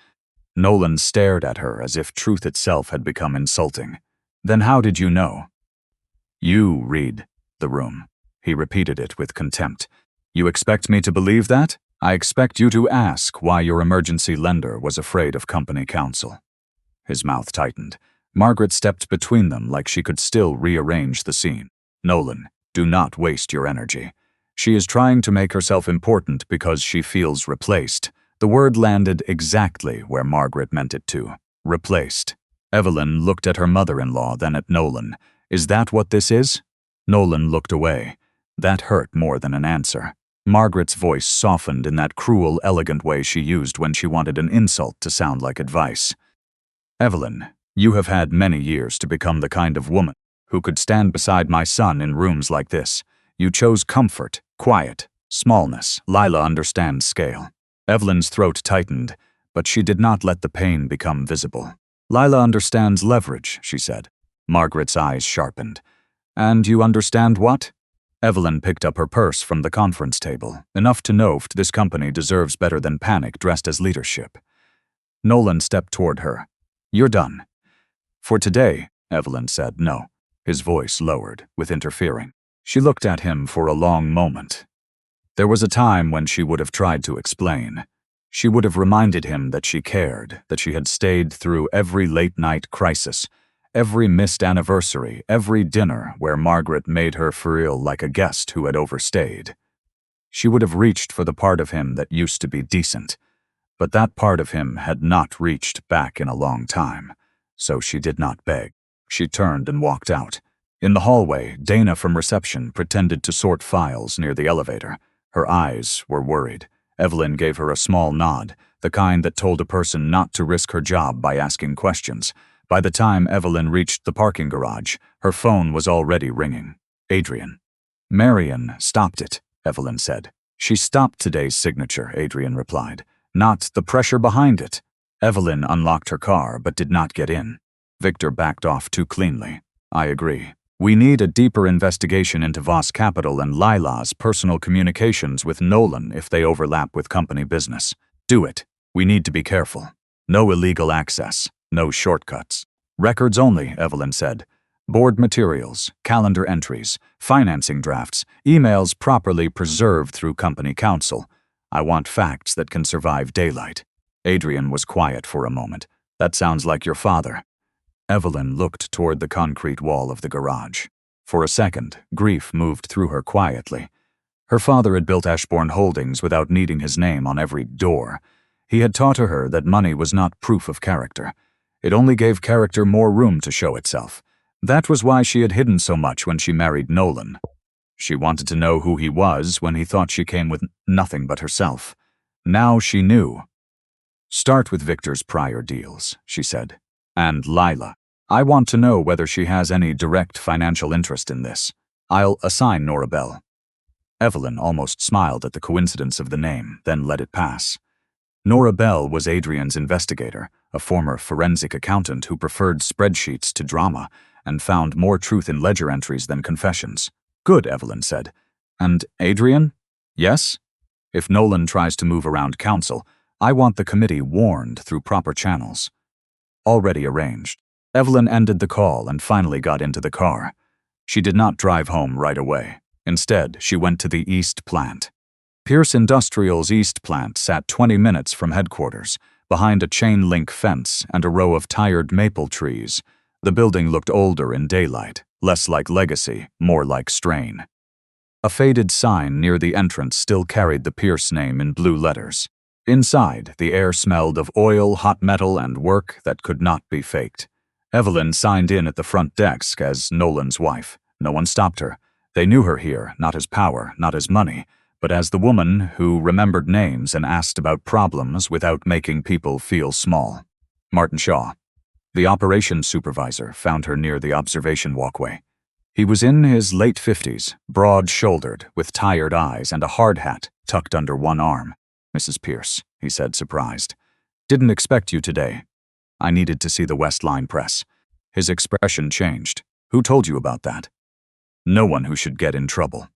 Nolan stared at her as if truth itself had become insulting. "Then how did you know?" "You read the room." He repeated it with contempt. "You expect me to believe that? I expect you to ask why your emergency lender was afraid of company counsel." His mouth tightened. Margaret stepped between them like she could still rearrange the scene. "Nolan, do not waste your energy. She is trying to make herself important because she feels replaced." The word landed exactly where Margaret meant it to. Replaced. Evelyn looked at her mother-in-law, then at Nolan. "Is that what this is?" Nolan looked away. That hurt more than an answer. Margaret's voice softened in that cruel, elegant way she used when she wanted an insult to sound like advice. "Evelyn, you have had many years to become the kind of woman who could stand beside my son in rooms like this. You chose comfort, quiet, smallness. Lila understands scale." Evelyn's throat tightened, but she did not let the pain become visible. Lila understands leverage, she said. Margaret's eyes sharpened. And you understand what? Evelyn picked up her purse from the conference table, enough to know this company deserves better than panic dressed as leadership. Nolan stepped toward her. You're done. For today, Evelyn said. No. His voice lowered, with interfering. She looked at him for a long moment. There was a time when she would have tried to explain. She would have reminded him that she cared, that she had stayed through every late-night crisis, every missed anniversary, every dinner where Margaret made her feel like a guest who had overstayed. She would have reached for the part of him that used to be decent, but that part of him had not reached back in a long time, so she did not beg. She turned and walked out. In the hallway, Dana from reception pretended to sort files near the elevator. Her eyes were worried. Evelyn gave her a small nod, the kind that told a person not to risk her job by asking questions. By the time Evelyn reached the parking garage, her phone was already ringing. Adrian. Marion stopped it, Evelyn said. She stopped today's signature, Adrian replied. Not the pressure behind it. Evelyn unlocked her car but did not get in. Victor backed off too cleanly. I agree. We need a deeper investigation into Voss Capital and Lila's personal communications with Nolan if they overlap with company business. Do it. We need to be careful. No illegal access. No shortcuts. Records only, Evelyn said. Board materials, calendar entries, financing drafts, emails properly preserved through company counsel. I want facts that can survive daylight. Adrian was quiet for a moment. That sounds like your father. Evelyn looked toward the concrete wall of the garage. For a second, grief moved through her quietly. Her father had built Ashbourne Holdings without needing his name on every door. He had taught her that money was not proof of character. It only gave character more room to show itself. That was why she had hidden so much when she married Nolan. She wanted to know who he was when he thought she came with nothing but herself. Now she knew. Start with Victor's prior deals, she said. And Lila. I want to know whether she has any direct financial interest in this. I'll assign Nora Bell. Evelyn almost smiled at the coincidence of the name, then let it pass. Nora Bell was Adrian's investigator, a former forensic accountant who preferred spreadsheets to drama and found more truth in ledger entries than confessions. Good, Evelyn said. And Adrian? Yes? If Nolan tries to move around counsel, I want the committee warned through proper channels. Already arranged. Evelyn ended the call and finally got into the car. She did not drive home right away. Instead, she went to the East Plant. Pierce Industrial's East Plant sat 20 minutes from headquarters, behind a chain-link fence and a row of tired maple trees. The building looked older in daylight, less like legacy, more like strain. A faded sign near the entrance still carried the Pierce name in blue letters. Inside, the air smelled of oil, hot metal, and work that could not be faked. Evelyn signed in at the front desk as Nolan's wife. No one stopped her. They knew her here, not as power, not as money, but as the woman who remembered names and asked about problems without making people feel small. Martin Shaw, the operations supervisor, found her near the observation walkway. He was in his late 50s, broad-shouldered, with tired eyes and a hard hat tucked under one arm. Mrs. Pierce, he said, surprised. Didn't expect you today. I needed to see the West Line press. His expression changed. Who told you about that? No one who should get in trouble.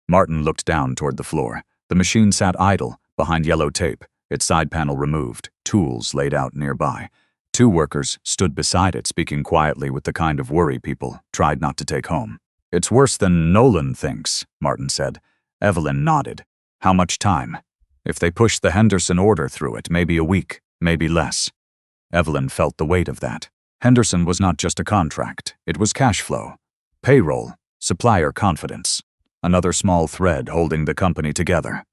Martin looked down toward the floor. The machine sat idle, behind yellow tape, its side panel removed, tools laid out nearby. Two workers stood beside it, speaking quietly with the kind of worry people tried not to take home. It's worse than Nolan thinks, Martin said. Evelyn nodded. How much time? If they push the Henderson order through it, maybe a week, maybe less. Evelyn felt the weight of that. Henderson was not just a contract. It was cash flow, payroll, supplier confidence. Another small thread holding the company together.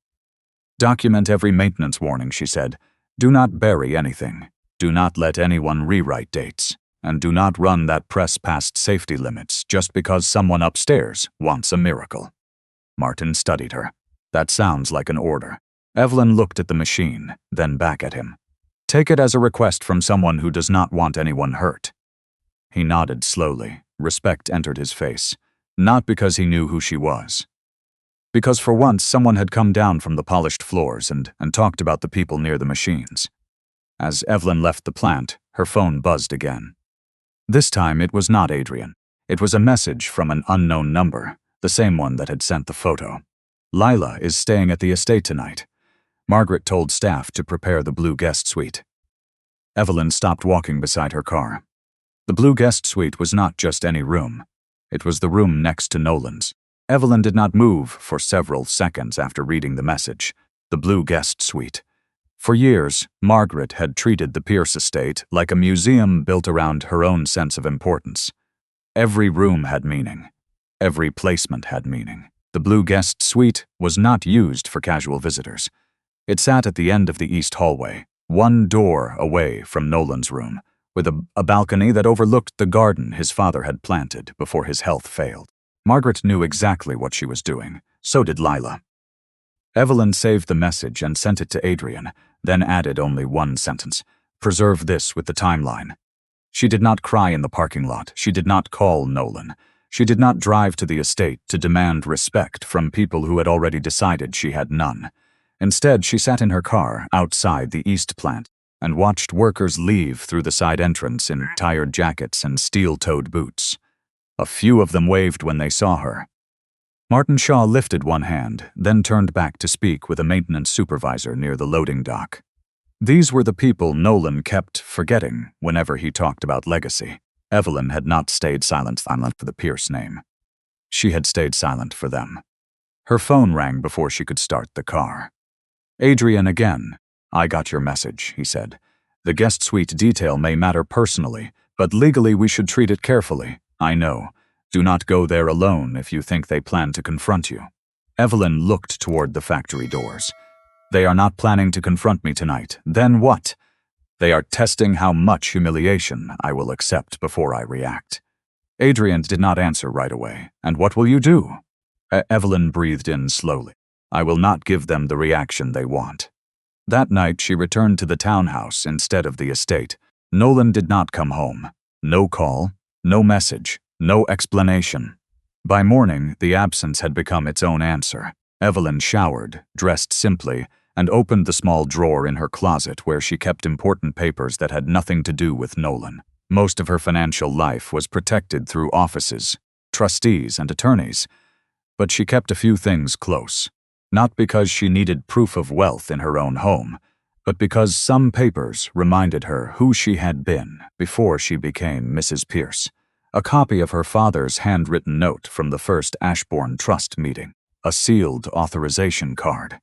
Document every maintenance warning, she said. Do not bury anything. Do not let anyone rewrite dates. And do not run that press past safety limits just because someone upstairs wants a miracle. Martin studied her. That sounds like an order. Evelyn looked at the machine, then back at him. Take it as a request from someone who does not want anyone hurt. He nodded slowly. Respect entered his face. Not because he knew who she was. Because for once someone had come down from the polished floors and talked about the people near the machines. As Evelyn left the plant, her phone buzzed again. This time it was not Adrian. It was a message from an unknown number, the same one that had sent the photo. Lila is staying at the estate tonight. Margaret told staff to prepare the blue guest suite. Evelyn stopped walking beside her car. The blue guest suite was not just any room. It was the room next to Nolan's. Evelyn did not move for several seconds after reading the message. The blue guest suite. For years, Margaret had treated the Pierce estate like a museum built around her own sense of importance. Every room had meaning. Every placement had meaning. The blue guest suite was not used for casual visitors. It sat at the end of the east hallway, one door away from Nolan's room, with a balcony that overlooked the garden his father had planted before his health failed. Margaret knew exactly what she was doing. So did Lila. Evelyn saved the message and sent it to Adrian, then added only one sentence. Preserve this with the timeline. She did not cry in the parking lot. She did not call Nolan. She did not drive to the estate to demand respect from people who had already decided she had none. Instead, she sat in her car outside the East plant and watched workers leave through the side entrance in tired jackets and steel-toed boots. A few of them waved when they saw her. Martin Shaw lifted one hand, then turned back to speak with a maintenance supervisor near the loading dock. These were the people Nolan kept forgetting whenever he talked about legacy. Evelyn had not stayed silent for the Pierce name. She had stayed silent for them. Her phone rang before she could start the car. Adrian again. I got your message, he said. The guest suite detail may matter personally, but legally we should treat it carefully. I know. Do not go there alone if you think they plan to confront you. Evelyn looked toward the factory doors. They are not planning to confront me tonight. Then what? They are testing how much humiliation I will accept before I react. Adrian did not answer right away. And what will you do? Evelyn breathed in slowly. I will not give them the reaction they want. That night she returned to the townhouse instead of the estate. Nolan did not come home. No call, no message, no explanation. By morning, the absence had become its own answer. Evelyn showered, dressed simply, and opened the small drawer in her closet where she kept important papers that had nothing to do with Nolan. Most of her financial life was protected through offices, trustees, and attorneys, but she kept a few things close. Not because she needed proof of wealth in her own home, but because some papers reminded her who she had been before she became Mrs. Pierce. A copy of her father's handwritten note from the first Ashbourne Trust meeting, a sealed authorization card,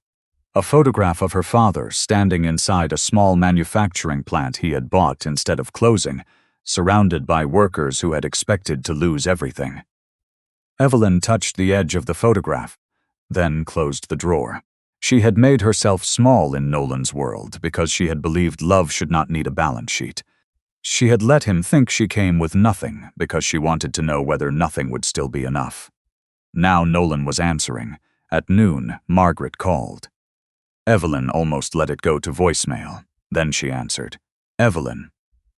a photograph of her father standing inside a small manufacturing plant he had bought instead of closing, surrounded by workers who had expected to lose everything. Evelyn touched the edge of the photograph, then closed the drawer. She had made herself small in Nolan's world because she had believed love should not need a balance sheet. She had let him think she came with nothing because she wanted to know whether nothing would still be enough. Now Nolan was answering. At noon, Margaret called. Evelyn almost let it go to voicemail. Then she answered. Evelyn.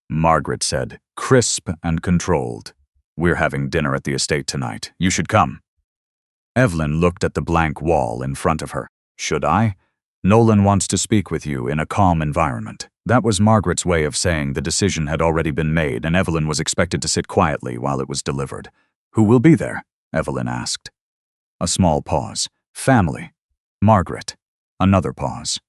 Margaret said, crisp and controlled. We're having dinner at the estate tonight. You should come. Evelyn looked at the blank wall in front of her. Should I? Nolan wants to speak with you in a calm environment. That was Margaret's way of saying the decision had already been made and Evelyn was expected to sit quietly while it was delivered. Who will be there? Evelyn asked. A small pause. Family. Margaret. Another pause.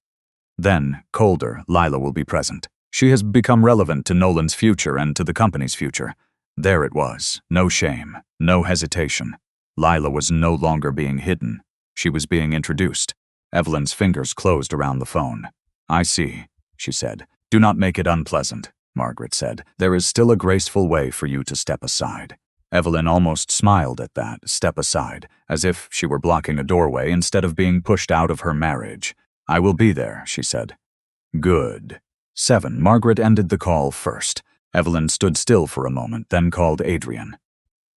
Then, colder, Lila will be present. She has become relevant to Nolan's future and to the company's future. There it was. No shame. No hesitation. Lila was no longer being hidden. She was being introduced. Evelyn's fingers closed around the phone. I see, she said. Do not make it unpleasant, Margaret said. There is still a graceful way for you to step aside. Evelyn almost smiled at that, step aside, as if she were blocking a doorway instead of being pushed out of her marriage. I will be there, she said. Good. 7. Margaret ended the call first. Evelyn stood still for a moment, then called Adrian.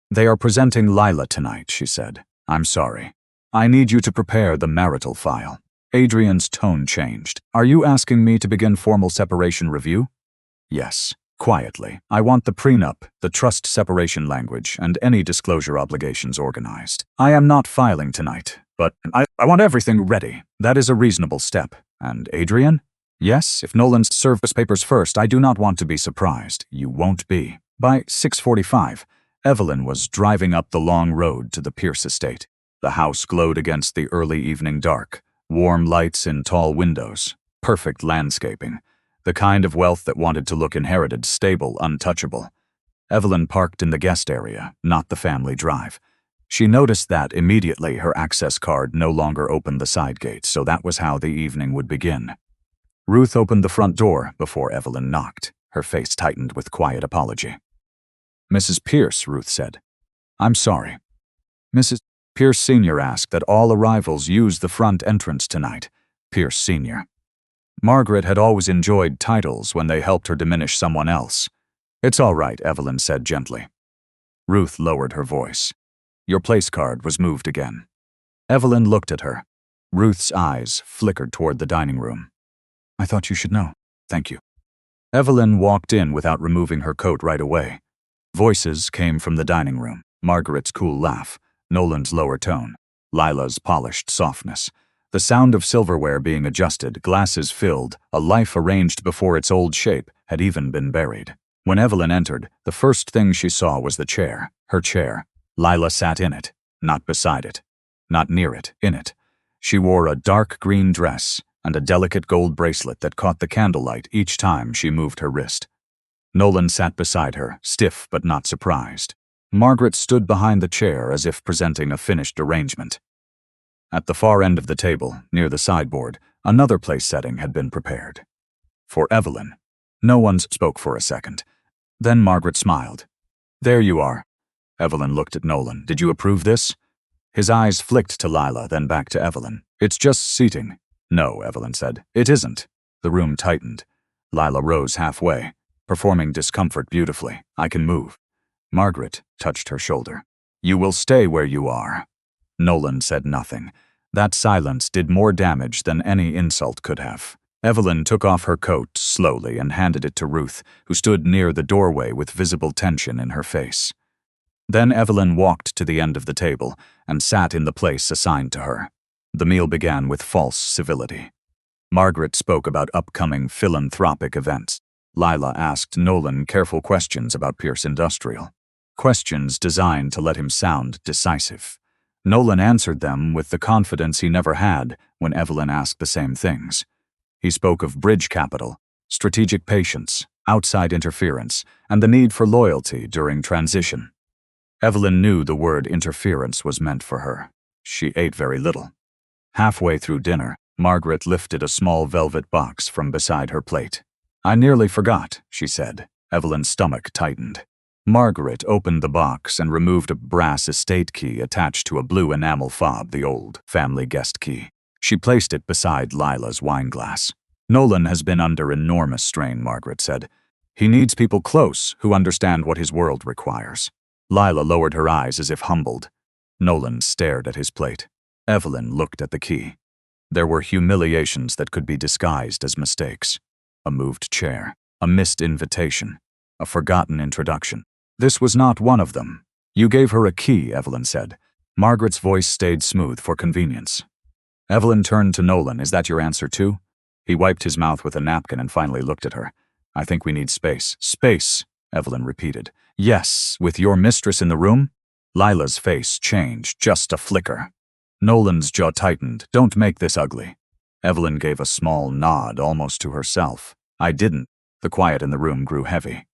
They are presenting Lila tonight, she said. I'm sorry. I need you to prepare the marital file. Adrian's tone changed. Are you asking me to begin formal separation review? Yes. Quietly. I want the prenup, the trust separation language, and any disclosure obligations organized. I am not filing tonight, but I want everything ready. That is a reasonable step. And Adrian? Yes, if Nolan serves papers first, I do not want to be surprised. You won't be. By 6:45, Evelyn was driving up the long road to the Pierce estate. The house glowed against the early evening dark, warm lights in tall windows, perfect landscaping, the kind of wealth that wanted to look inherited, stable, untouchable. Evelyn parked in the guest area, not the family drive. She noticed that immediately her access card no longer opened the side gate, so that was how the evening would begin. Ruth opened the front door before Evelyn knocked. Her face tightened with quiet apology. "Mrs. Pierce," Ruth said. "I'm sorry." Mrs. Pierce Sr. asked that all arrivals use the front entrance tonight. Pierce Sr. Margaret had always enjoyed titles when they helped her diminish someone else. "It's all right," Evelyn said gently. Ruth lowered her voice. "Your place card was moved again." Evelyn looked at her. Ruth's eyes flickered toward the dining room. "I thought you should know. Thank you." Evelyn walked in without removing her coat right away. Voices came from the dining room. Margaret's cool laugh, Nolan's lower tone, Lila's polished softness, the sound of silverware being adjusted, glasses filled, a life arranged before its old shape had even been buried. When Evelyn entered, the first thing she saw was the chair, her chair. Lila sat in it, not beside it, not near it, in it. She wore a dark green dress and a delicate gold bracelet that caught the candlelight each time she moved her wrist. Nolan sat beside her, stiff but not surprised. Margaret stood behind the chair as if presenting a finished arrangement. At the far end of the table, near the sideboard, another place setting had been prepared. For Evelyn. No one spoke for a second. Then Margaret smiled. "There you are." Evelyn looked at Nolan. "Did you approve this?" His eyes flicked to Lila, then back to Evelyn. "It's just seating." "No," Evelyn said. "It isn't." The room tightened. Lila rose halfway, performing discomfort beautifully. "I can move." Margaret touched her shoulder. "You will stay where you are." Nolan said nothing. That silence did more damage than any insult could have. Evelyn took off her coat slowly and handed it to Ruth, who stood near the doorway with visible tension in her face. Then Evelyn walked to the end of the table and sat in the place assigned to her. The meal began with false civility. Margaret spoke about upcoming philanthropic events. Lila asked Nolan careful questions about Pierce Industrial. Questions designed to let him sound decisive. Nolan answered them with the confidence he never had when Evelyn asked the same things. He spoke of bridge capital, strategic patience, outside interference, and the need for loyalty during transition. Evelyn knew the word interference was meant for her. She ate very little. Halfway through dinner, Margaret lifted a small velvet box from beside her plate. "I nearly forgot," she said. Evelyn's stomach tightened. Margaret opened the box and removed a brass estate key attached to a blue enamel fob, the old family guest key. She placed it beside Lila's wineglass. "Nolan has been under enormous strain," Margaret said. "He needs people close who understand what his world requires." Lila lowered her eyes as if humbled. Nolan stared at his plate. Evelyn looked at the key. There were humiliations that could be disguised as mistakes. A moved chair, a missed invitation, a forgotten introduction. This was not one of them. "You gave her a key," Evelyn said. Margaret's voice stayed smooth for convenience. Evelyn turned to Nolan. "Is that your answer too?" He wiped his mouth with a napkin and finally looked at her. "I think we need space." "Space," Evelyn repeated. "Yes, with your mistress in the room?" Lila's face changed, just a flicker. Nolan's jaw tightened. "Don't make this ugly." Evelyn gave a small nod, almost to herself. "I didn't." The quiet in the room grew heavy.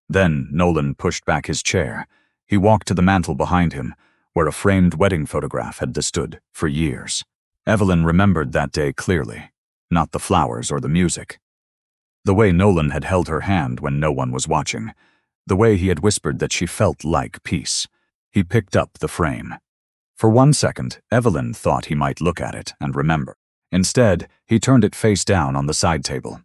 Then Nolan pushed back his chair. He walked to the mantel behind him, where a framed wedding photograph had stood for years. Evelyn remembered that day clearly, not the flowers or the music. The way Nolan had held her hand when no one was watching, the way he had whispered that she felt like peace. He picked up the frame. For 1 second, Evelyn thought he might look at it and remember. Instead, he turned it face down on the side table.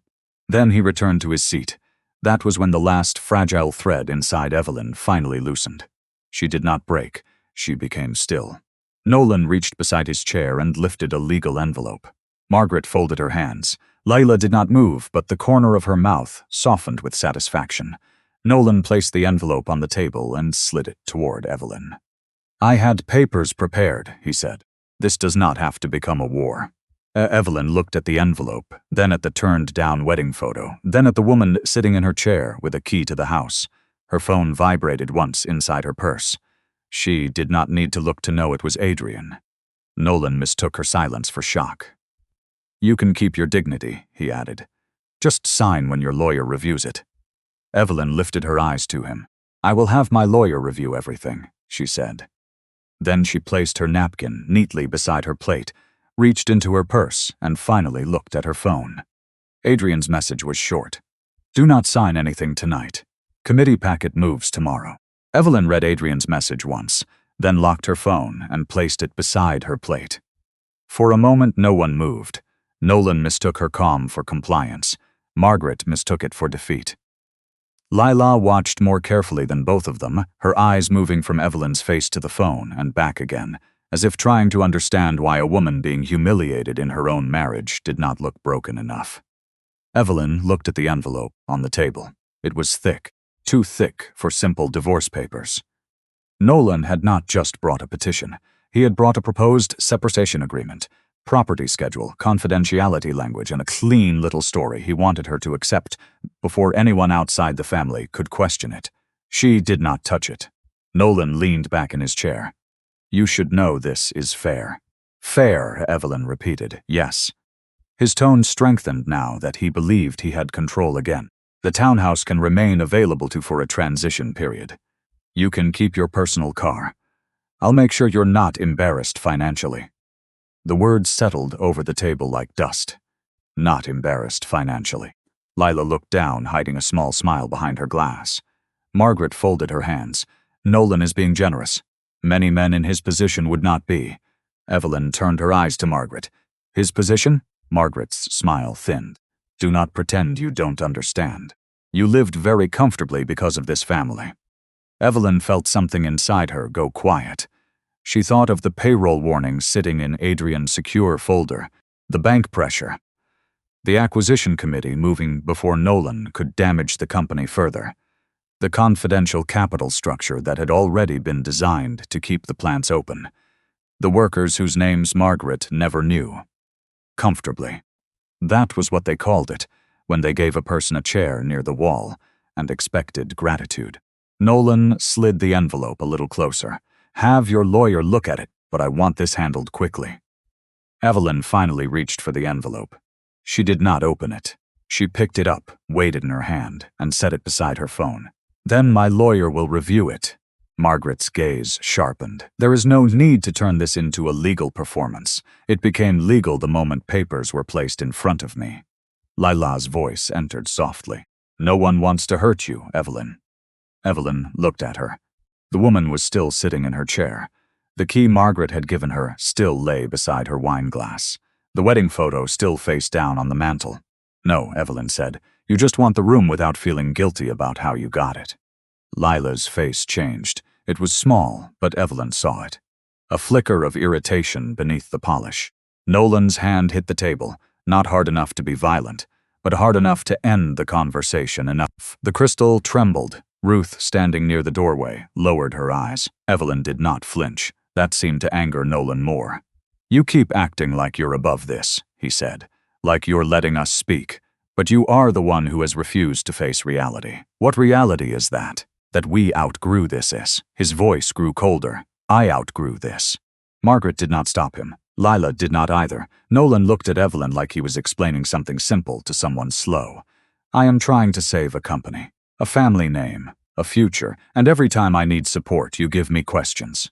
Then he returned to his seat. That was when the last fragile thread inside Evelyn finally loosened. She did not break. She became still. Nolan reached beside his chair and lifted a legal envelope. Margaret folded her hands. Lila did not move, but the corner of her mouth softened with satisfaction. Nolan placed the envelope on the table and slid it toward Evelyn. "I had papers prepared," he said. "This does not have to become a war." Evelyn looked at the envelope, then at the turned-down wedding photo, then at the woman sitting in her chair with a key to the house. Her phone vibrated once inside her purse. She did not need to look to know it was Adrian. Nolan mistook her silence for shock. "You can keep your dignity," he added. "Just sign when your lawyer reviews it." Evelyn lifted her eyes to him. "I will have my lawyer review everything," she said. Then she placed her napkin neatly beside her plate, reached into her purse, and finally looked at her phone. Adrian's message was short. "Do not sign anything tonight. Committee packet moves tomorrow." Evelyn read Adrian's message once, then locked her phone and placed it beside her plate. For a moment, no one moved. Nolan mistook her calm for compliance. Margaret mistook it for defeat. Lila watched more carefully than both of them, her eyes moving from Evelyn's face to the phone and back again, as if trying to understand why a woman being humiliated in her own marriage did not look broken enough. Evelyn looked at the envelope on the table. It was thick, too thick for simple divorce papers. Nolan had not just brought a petition. He had brought a proposed separation agreement, property schedule, confidentiality language, and a clean little story he wanted her to accept before anyone outside the family could question it. She did not touch it. Nolan leaned back in his chair. "You should know this is fair." "Fair," Evelyn repeated. "Yes." His tone strengthened now that he believed he had control again. "The townhouse can remain available for a transition period. You can keep your personal car. I'll make sure you're not embarrassed financially." The words settled over the table like dust. Not embarrassed financially. Lila looked down, hiding a small smile behind her glass. Margaret folded her hands. "Nolan is being generous. Many men in his position would not be." Evelyn turned her eyes to Margaret. "His position?" Margaret's smile thinned. "Do not pretend you don't understand. You lived very comfortably because of this family." Evelyn felt something inside her go quiet. She thought of the payroll warning sitting in Adrian's secure folder, the bank pressure, the acquisition committee moving before Nolan could damage the company further, the confidential capital structure that had already been designed to keep the plants open, the workers whose names Margaret never knew. Comfortably. That was what they called it when they gave a person a chair near the wall and expected gratitude. Nolan slid the envelope a little closer. "Have your lawyer look at it, but I want this handled quickly." Evelyn finally reached for the envelope. She did not open it. She picked it up, weighed it in her hand, and set it beside her phone. "Then my lawyer will review it." Margaret's gaze sharpened. "There is no need to turn this into a legal performance. It became legal the moment papers were placed in front of me." Lila's voice entered softly. "No one wants to hurt you, Evelyn." Evelyn looked at her. The woman was still sitting in her chair. The key Margaret had given her still lay beside her wine glass. The wedding photo still faced down on the mantel. "No," Evelyn said. "You just want the room without feeling guilty about how you got it." Lila's face changed. It was small, but Evelyn saw it. A flicker of irritation beneath the polish. Nolan's hand hit the table, not hard enough to be violent, but hard enough to end the conversation enough. The crystal trembled. Ruth, standing near the doorway, lowered her eyes. Evelyn did not flinch. That seemed to anger Nolan more. "You keep acting like you're above this," he said, "like you're letting us speak. But you are the one who has refused to face reality. What reality is that? That we outgrew this is." His voice grew colder. "I outgrew this." Margaret did not stop him. Lila did not either. Nolan looked at Evelyn like he was explaining something simple to someone slow. "I am trying to save a company. A family name, a future, and every time I need support, you give me questions.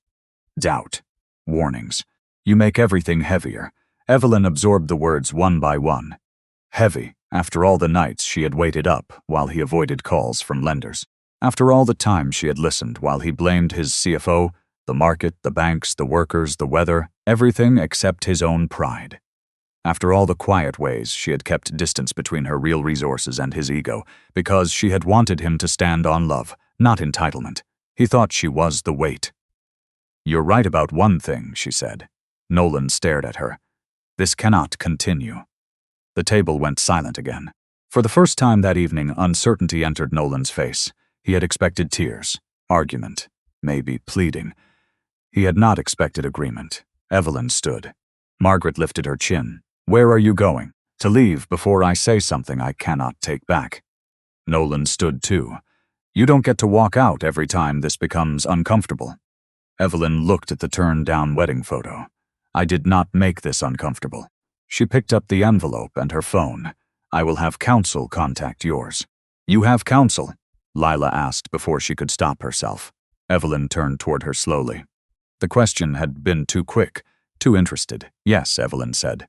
Doubt. Warnings. You make everything heavier." Evelyn absorbed the words one by one. Heavy, after all the nights she had waited up while he avoided calls from lenders. After all the time she had listened while he blamed his CFO, the market, the banks, the workers, the weather, everything except his own pride. After all the quiet ways she had kept distance between her real resources and his ego, because she had wanted him to stand on love, not entitlement. He thought she was the weight. "You're right about one thing," she said. Nolan stared at her. "This cannot continue." The table went silent again. For the first time that evening, uncertainty entered Nolan's face. He had expected tears, argument, maybe pleading. He had not expected agreement. Evelyn stood. Margaret lifted her chin. Where are you going? To leave before I say something I cannot take back. Nolan stood too. You don't get to walk out every time this becomes uncomfortable. Evelyn looked at the turned-down wedding photo. I did not make this uncomfortable. She picked up the envelope and her phone. I will have counsel contact yours. You have counsel? Lila asked before she could stop herself. Evelyn turned toward her slowly. The question had been too quick, too interested. Yes, Evelyn said.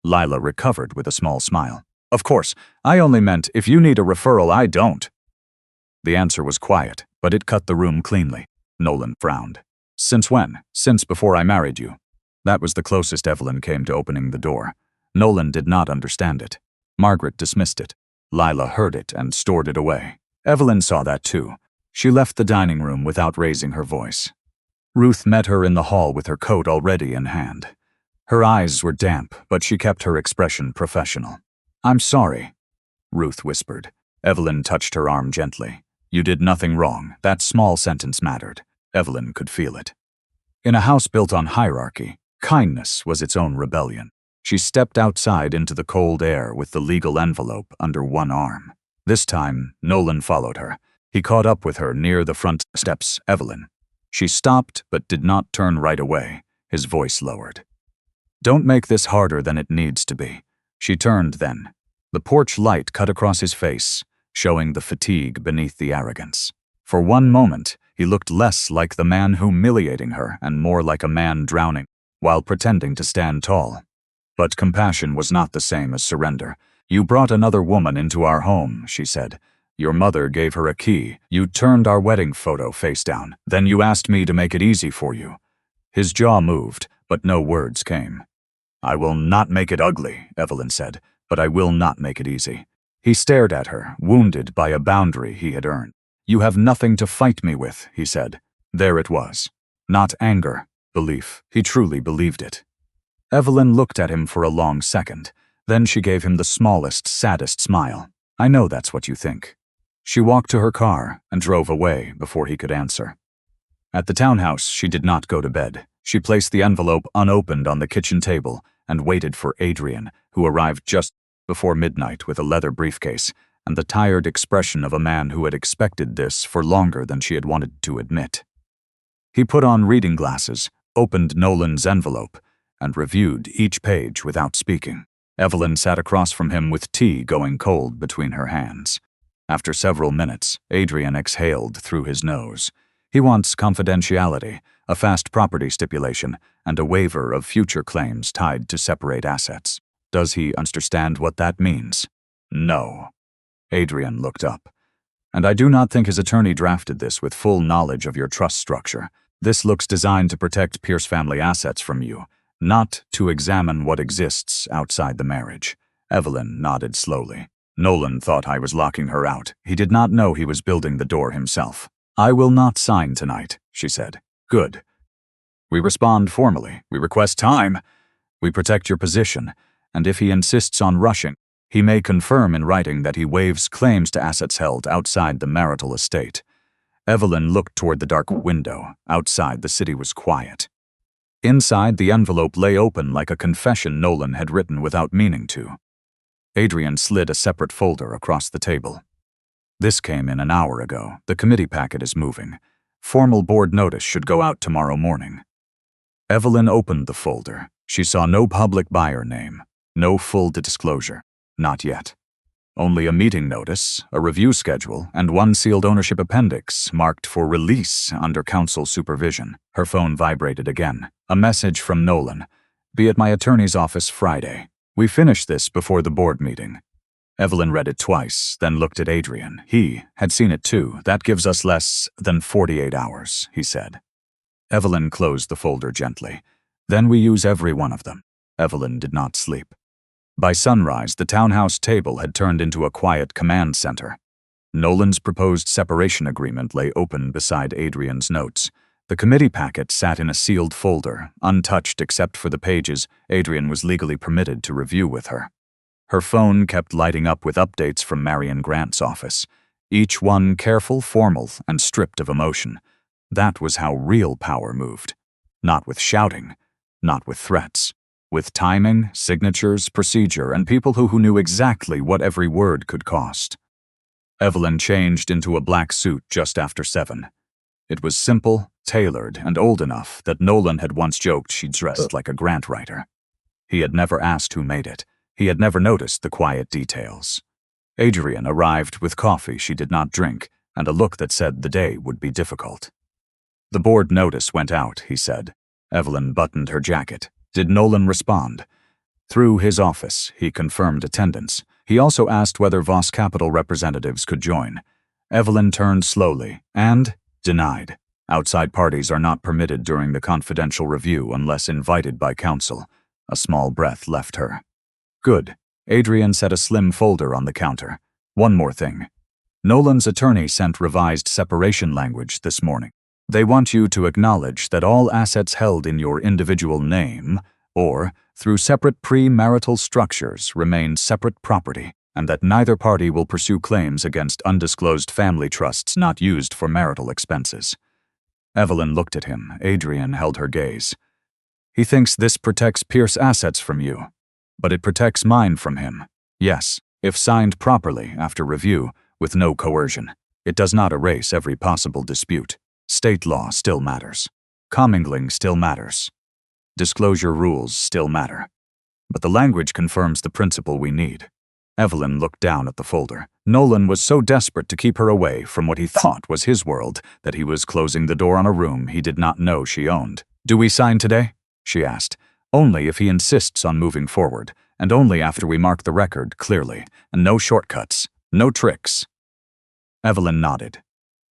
Lila recovered with a small smile. Of course, I only meant if you need a referral, I don't. The answer was quiet, but it cut the room cleanly. Nolan frowned. Since when? Since before I married you. That was the closest Evelyn came to opening the door. Nolan did not understand it. Margaret dismissed it. Lila heard it and stored it away. Evelyn saw that too. She left the dining room without raising her voice. Ruth met her in the hall with her coat already in hand. Her eyes were damp, but she kept her expression professional. I'm sorry, Ruth whispered. Evelyn touched her arm gently. You did nothing wrong. That small sentence mattered. Evelyn could feel it. In a house built on hierarchy, kindness was its own rebellion. She stepped outside into the cold air with the legal envelope under one arm. This time, Nolan followed her. He caught up with her near the front steps. Evelyn. She stopped but did not turn right away. His voice lowered. Don't make this harder than it needs to be. She turned then. The porch light cut across his face, showing the fatigue beneath the arrogance. For one moment, he looked less like the man humiliating her and more like a man drowning, while pretending to stand tall. But compassion was not the same as surrender. You brought another woman into our home, she said. Your mother gave her a key. You turned our wedding photo face down. Then you asked me to make it easy for you. His jaw moved, but no words came. I will not make it ugly, Evelyn said, but I will not make it easy. He stared at her, wounded by a boundary he had earned. You have nothing to fight me with, he said. There it was. Not anger, belief. He truly believed it. Evelyn looked at him for a long second. Then she gave him the smallest, saddest smile. I know that's what you think. She walked to her car and drove away before he could answer. At the townhouse, she did not go to bed. She placed the envelope unopened on the kitchen table and waited for Adrian, who arrived just before midnight with a leather briefcase and the tired expression of a man who had expected this for longer than she had wanted to admit. He put on reading glasses, opened Nolan's envelope, and reviewed each page without speaking. Evelyn sat across from him with tea going cold between her hands. After several minutes, Adrian exhaled through his nose. He wants confidentiality, a fast property stipulation, and a waiver of future claims tied to separate assets. Does he understand what that means? No. Adrian looked up. And I do not think his attorney drafted this with full knowledge of your trust structure. This looks designed to protect Pierce family assets from you, not to examine what exists outside the marriage. Evelyn nodded slowly. Nolan thought I was locking her out. He did not know he was building the door himself. I will not sign tonight, she said. Good. We respond formally. We request time. We protect your position. And if he insists on rushing, he may confirm in writing that he waives claims to assets held outside the marital estate. Evelyn looked toward the dark window. Outside, the city was quiet. Inside, the envelope lay open like a confession Nolan had written without meaning to. Adrian slid a separate folder across the table. This came in an hour ago. The committee packet is moving. Formal board notice should go out tomorrow morning. Evelyn opened the folder. She saw no public buyer name, no full disclosure. Not yet. Only a meeting notice, a review schedule, and one sealed ownership appendix marked for release under council supervision. Her phone vibrated again. A message from Nolan. Be at my attorney's office Friday. We finish this before the board meeting. Evelyn read it twice, then looked at Adrian. He had seen it too. That gives us less than 48 hours, he said. Evelyn closed the folder gently. Then we use every one of them. Evelyn did not sleep. By sunrise, the townhouse table had turned into a quiet command center. Nolan's proposed separation agreement lay open beside Adrian's notes. The committee packet sat in a sealed folder, untouched except for the pages Adrian was legally permitted to review with her. Her phone kept lighting up with updates from Marion Grant's office, each one careful, formal, and stripped of emotion. That was how real power moved. Not with shouting, not with threats. with timing, signatures, procedure, and people who knew exactly what every word could cost. Evelyn changed into a black suit just after 7. It was simple, tailored, and old enough that Nolan had once joked she dressed like a grant writer. He had never asked who made it. He had never noticed the quiet details. Adrian arrived with coffee she did not drink and a look that said the day would be difficult. "The board notice went out," he said. Evelyn buttoned her jacket. Did Nolan respond? Through his office, he confirmed attendance. He also asked whether Voss Capital representatives could join. Evelyn turned slowly and denied. Outside parties are not permitted during the confidential review unless invited by counsel. A small breath left her. Good. Adrian set a slim folder on the counter. One more thing. Nolan's attorney sent revised separation language this morning. They want you to acknowledge that all assets held in your individual name or through separate pre-marital structures remain separate property, and that neither party will pursue claims against undisclosed family trusts not used for marital expenses. Evelyn looked at him. Adrian held her gaze. He thinks this protects Pierce's assets from you, but it protects mine from him. Yes, if signed properly after review, with no coercion. It does not erase every possible dispute. State law still matters. Commingling still matters. Disclosure rules still matter. But the language confirms the principle we need. Evelyn looked down at the folder. Nolan was so desperate to keep her away from what he thought was his world that he was closing the door on a room he did not know she owned. "Do we sign today?" she asked. "Only if he insists on moving forward, and only after we mark the record clearly, and no shortcuts, no tricks." Evelyn nodded.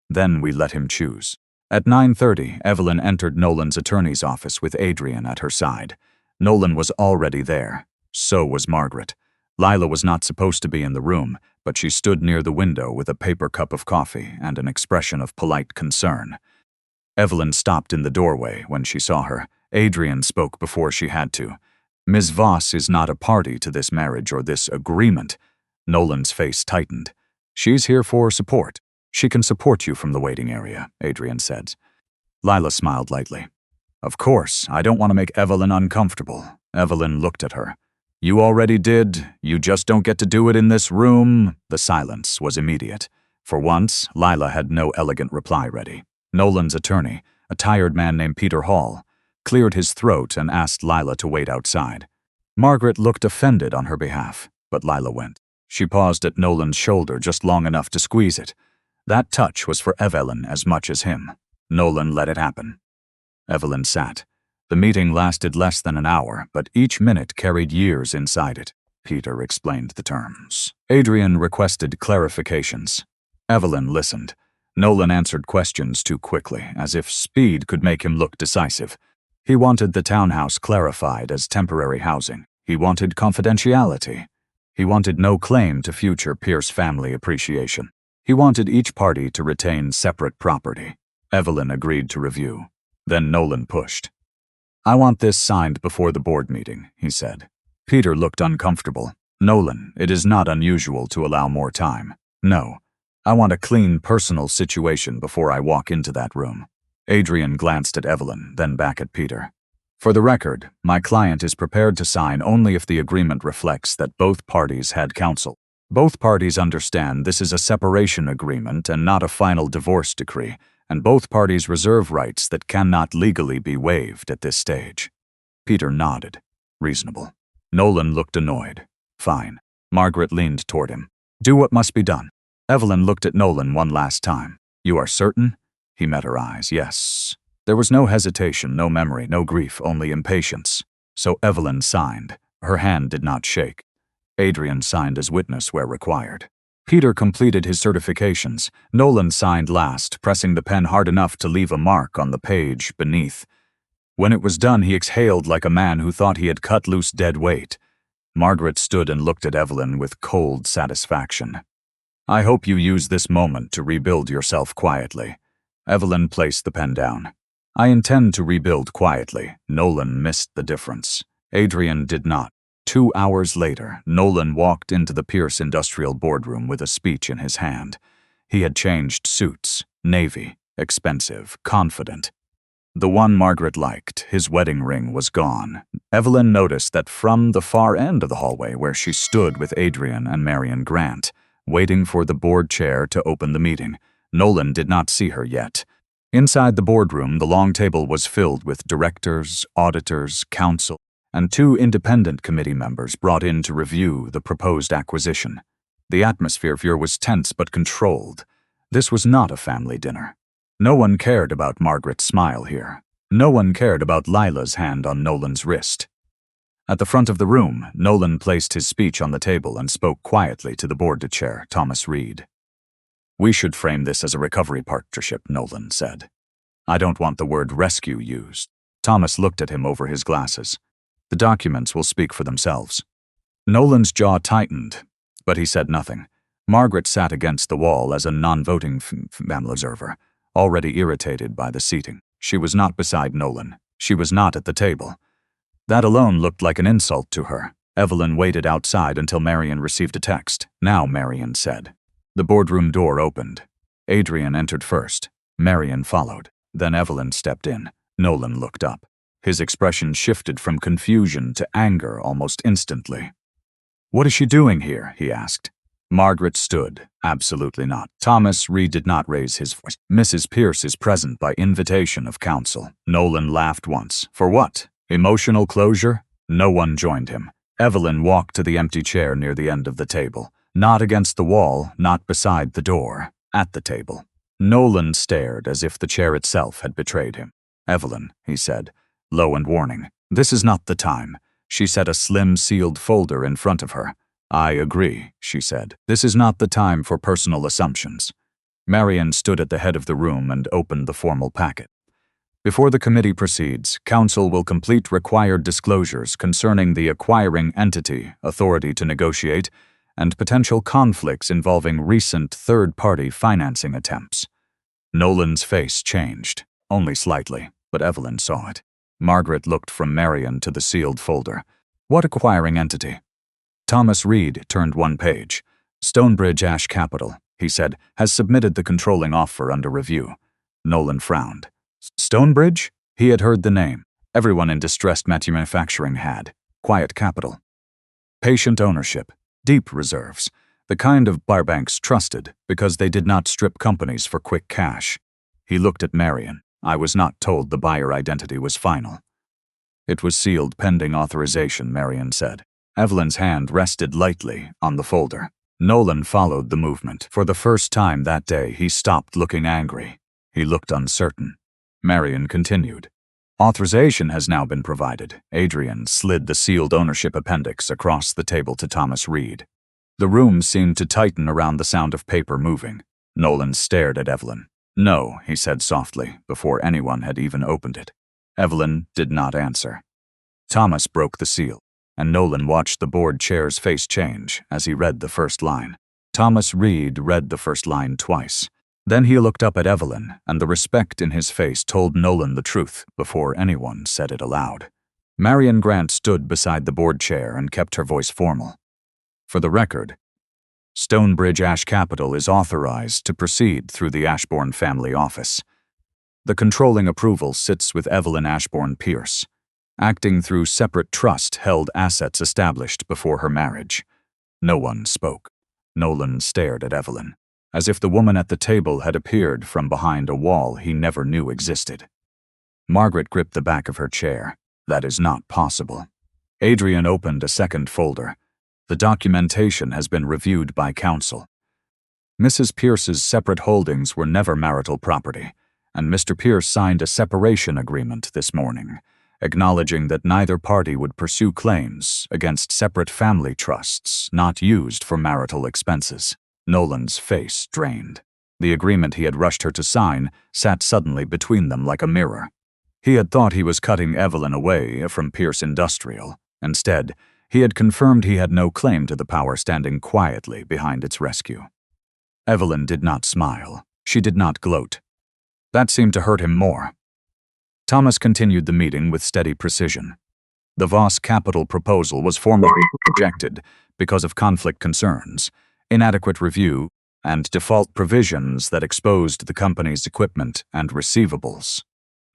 Then we let him choose. At 9:30, Evelyn entered Nolan's attorney's office with Adrian at her side. Nolan was already there. So was Margaret. Lila was not supposed to be in the room, but she stood near the window with a paper cup of coffee and an expression of polite concern. Evelyn stopped in the doorway when she saw her. Adrian spoke before she had to. "Ms. Voss is not a party to this marriage or this agreement." Nolan's face tightened. "She's here for support. She can support you from the waiting area," Adrian said. Lila smiled lightly. "Of course, I don't want to make Evelyn uncomfortable." Evelyn looked at her. "You already did. You just don't get to do it in this room." The silence was immediate. For once, Lila had no elegant reply ready. Nolan's attorney, a tired man named Peter Hall, cleared his throat and asked Lila to wait outside. Margaret looked offended on her behalf, but Lila went. She paused at Nolan's shoulder just long enough to squeeze it. That touch was for Evelyn as much as him. Nolan let it happen. Evelyn sat. The meeting lasted less than an hour, but each minute carried years inside it. Peter explained the terms. Adrian requested clarifications. Evelyn listened. Nolan answered questions too quickly, as if speed could make him look decisive. He wanted the townhouse clarified as temporary housing. He wanted confidentiality. He wanted no claim to future Pierce family appreciation. He wanted each party to retain separate property. Evelyn agreed to review. Then Nolan pushed. "I want this signed before the board meeting," he said. Peter looked uncomfortable. "Nolan, it is not unusual to allow more time. No. I want a clean personal situation before I walk into that room." Adrian glanced at Evelyn, then back at Peter. "For the record, my client is prepared to sign only if the agreement reflects that both parties had counsel. Both parties understand this is a separation agreement and not a final divorce decree, and both parties reserve rights that cannot legally be waived at this stage." Peter nodded. Reasonable. Nolan looked annoyed. "Fine." Margaret leaned toward him. "Do what must be done." Evelyn looked at Nolan one last time. "You are certain?" He met her eyes. "Yes." There was no hesitation, no memory, no grief, only impatience. So Evelyn signed. Her hand did not shake. Adrian signed as witness where required. Peter completed his certifications. Nolan signed last, pressing the pen hard enough to leave a mark on the page beneath. When it was done, he exhaled like a man who thought he had cut loose dead weight. Margaret stood and looked at Evelyn with cold satisfaction. "I hope you use this moment to rebuild yourself quietly." Evelyn placed the pen down. "I intend to rebuild quietly." Nolan missed the difference. Adrian did not. 2 hours later, Nolan walked into the Pierce Industrial boardroom with a speech in his hand. He had changed suits, navy, expensive, confident. The one Margaret liked, his wedding ring, was gone. Evelyn noticed that from the far end of the hallway where she stood with Adrian and Marion Grant, waiting for the board chair to open the meeting, Nolan did not see her yet. Inside the boardroom, the long table was filled with directors, auditors, counsel, and 2 independent committee members brought in to review the proposed acquisition. The atmosphere here was tense but controlled. This was not a family dinner. No one cared about Margaret's smile here. No one cared about Lila's hand on Nolan's wrist. At the front of the room, Nolan placed his speech on the table and spoke quietly to the board chair, Thomas Reed. "We should frame this as a recovery partnership," Nolan said. "I don't want the word rescue used." Thomas looked at him over his glasses. "The documents will speak for themselves." Nolan's jaw tightened, but he said nothing. Margaret sat against the wall as a non-voting family observer, already irritated by the seating. She was not beside Nolan. She was not at the table. That alone looked like an insult to her. Evelyn waited outside until Marion received a text. "Now," Marion said. The boardroom door opened. Adrian entered first. Marion followed. Then Evelyn stepped in. Nolan looked up. His expression shifted from confusion to anger almost instantly. "What is she doing here?" he asked. Margaret stood. "Absolutely not." Thomas Reed did not raise his voice. "Mrs. Pierce is present by invitation of counsel." Nolan laughed once. "For what? Emotional closure?" No one joined him. Evelyn walked to the empty chair near the end of the table. Not against the wall, not beside the door. At the table. Nolan stared as if the chair itself had betrayed him. "Evelyn," he said, low and warning, "this is not the time." She set a slim sealed folder in front of her. "I agree," she said. "This is not the time for personal assumptions." Marion stood at the head of the room and opened the formal packet. "Before the committee proceeds, counsel will complete required disclosures concerning the acquiring entity, authority to negotiate, and potential conflicts involving recent third-party financing attempts." Nolan's face changed, only slightly, but Evelyn saw it. Margaret looked from Marion to the sealed folder. "What acquiring entity?" Thomas Reed turned one page. "Stonebridge Ash Capital," he said, "has submitted the controlling offer under review." Nolan frowned. Stonebridge? He had heard the name. Everyone in distressed manufacturing had. Quiet capital. Patient ownership. Deep reserves. The kind of bar banks trusted because they did not strip companies for quick cash. He looked at Marion. "I was not told the buyer identity was final." "It was sealed pending authorization," Marion said. Evelyn's hand rested lightly on the folder. Nolan followed the movement. For the first time that day, he stopped looking angry. He looked uncertain. Marion continued. "Authorization has now been provided." Adrian slid the sealed ownership appendix across the table to Thomas Reed. The room seemed to tighten around the sound of paper moving. Nolan stared at Evelyn. "No," he said softly, before anyone had even opened it. Evelyn did not answer. Thomas broke the seal, and Nolan watched the board chair's face change as he read the first line. Thomas Reed read the first line twice. Then he looked up at Evelyn, and the respect in his face told Nolan the truth before anyone said it aloud. Marion Grant stood beside the board chair and kept her voice formal. "For the record, Stonebridge Ash Capital is authorized to proceed through the Ashbourne family office. The controlling approval sits with Evelyn Ashbourne Pierce, acting through separate trust-held assets established before her marriage." No one spoke. Nolan stared at Evelyn, as if the woman at the table had appeared from behind a wall he never knew existed. Margaret gripped the back of her chair. "That is not possible." Adrian opened a second folder. "The documentation has been reviewed by counsel. Mrs. Pierce's separate holdings were never marital property, and Mr. Pierce signed a separation agreement this morning, acknowledging that neither party would pursue claims against separate family trusts not used for marital expenses." Nolan's face drained. The agreement he had rushed her to sign sat suddenly between them like a mirror. He had thought he was cutting Evelyn away from Pierce Industrial. Instead, he had confirmed he had no claim to the power standing quietly behind its rescue. Evelyn did not smile. She did not gloat. That seemed to hurt him more. Thomas continued the meeting with steady precision. The Voss Capital proposal was formally rejected because of conflict concerns, inadequate review, and default provisions that exposed the company's equipment and receivables.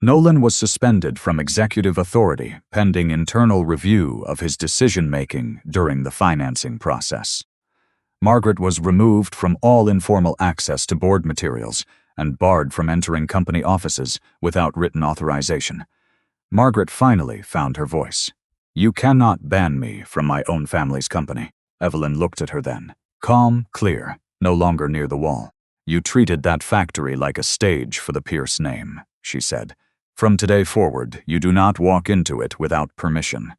Nolan was suspended from executive authority pending internal review of his decision-making during the financing process. Margaret was removed from all informal access to board materials and barred from entering company offices without written authorization. Margaret finally found her voice. "You cannot ban me from my own family's company." Evelyn looked at her then. Calm, clear, no longer near the wall. "You treated that factory like a stage for the Pierce name," she said. "From today forward, you do not walk into it without permission."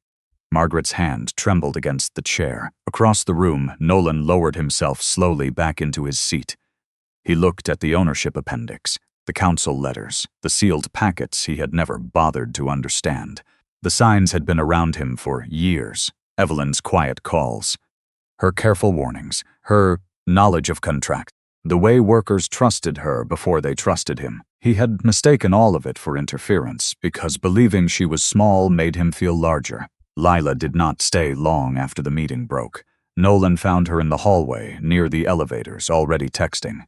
Margaret's hand trembled against the chair. Across the room, Nolan lowered himself slowly back into his seat. He looked at the ownership appendix, the council letters, the sealed packets he had never bothered to understand. The signs had been around him for years. Evelyn's quiet calls, her careful warnings, her knowledge of contract, the way workers trusted her before they trusted him. He had mistaken all of it for interference because believing she was small made him feel larger. Lila did not stay long after the meeting broke. Nolan found her in the hallway, near the elevators, already texting.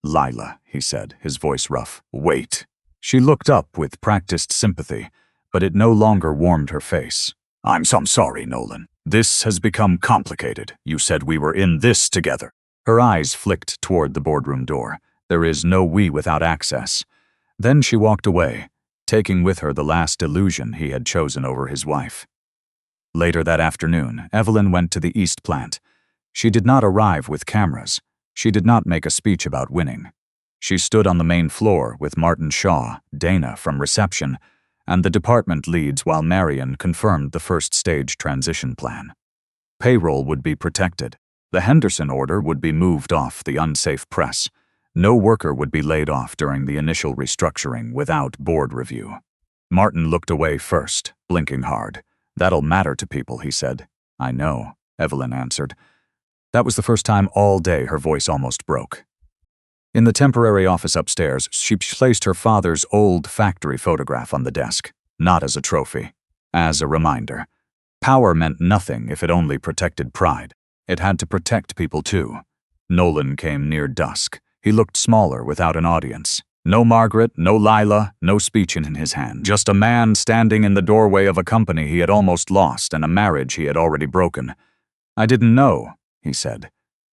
"Lila," he said, his voice rough. "Wait." She looked up with practiced sympathy, but it no longer warmed her face. I'm sorry, Nolan. This has become complicated. You said we were in this together." Her eyes flicked toward the boardroom door. There is no we without access. Then she walked away, taking with her the last illusion he had chosen over his wife. Later that afternoon, Evelyn went to the East plant. She did not arrive with cameras. She did not make a speech about winning. She stood on the main floor with Martin Shaw, Dana from reception, and the department leads while Marion confirmed the first stage transition plan. Payroll would be protected. The Henderson order would be moved off the unsafe press. No worker would be laid off during the initial restructuring without board review. Martin looked away first, blinking hard. "That'll matter to people," he said. "I know," Evelyn answered. That was the first time all day her voice almost broke. In the temporary office upstairs, she placed her father's old factory photograph on the desk, not as a trophy, as a reminder. Power meant nothing if it only protected pride. It had to protect people too. Nolan came near dusk. He looked smaller without an audience. No Margaret, no Lila, no speech in his hand. Just a man standing in the doorway of a company he had almost lost and a marriage he had already broken. "I didn't know," he said.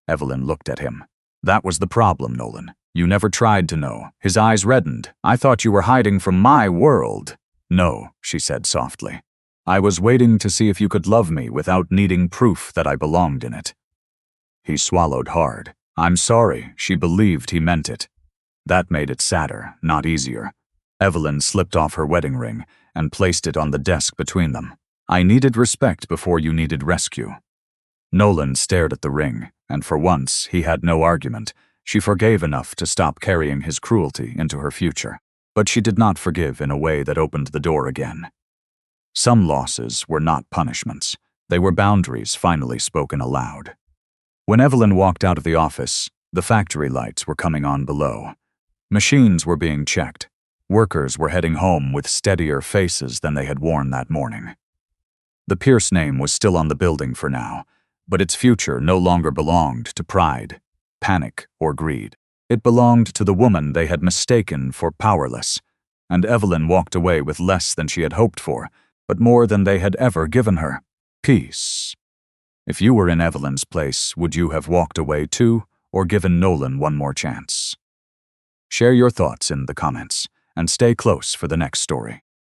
Evelyn looked at him. "That was the problem, Nolan. You never tried to know." His eyes reddened. "I thought you were hiding from my world." "No," she said softly. "I was waiting to see if you could love me without needing proof that I belonged in it." He swallowed hard. "I'm sorry." She believed he meant it. That made it sadder, not easier. Evelyn slipped off her wedding ring and placed it on the desk between them. "I needed respect before you needed rescue." Nolan stared at the ring, and for once he had no argument. She forgave enough to stop carrying his cruelty into her future. But she did not forgive in a way that opened the door again. Some losses were not punishments. They were boundaries finally spoken aloud. When Evelyn walked out of the office, the factory lights were coming on below. Machines were being checked. Workers were heading home with steadier faces than they had worn that morning. The Pierce name was still on the building for now, but its future no longer belonged to pride, panic, or greed. It belonged to the woman they had mistaken for powerless, and Evelyn walked away with less than she had hoped for, but more than they had ever given her: peace. If you were in Evelyn's place, would you have walked away too, or given Nolan one more chance? Share your thoughts in the comments, and stay close for the next story.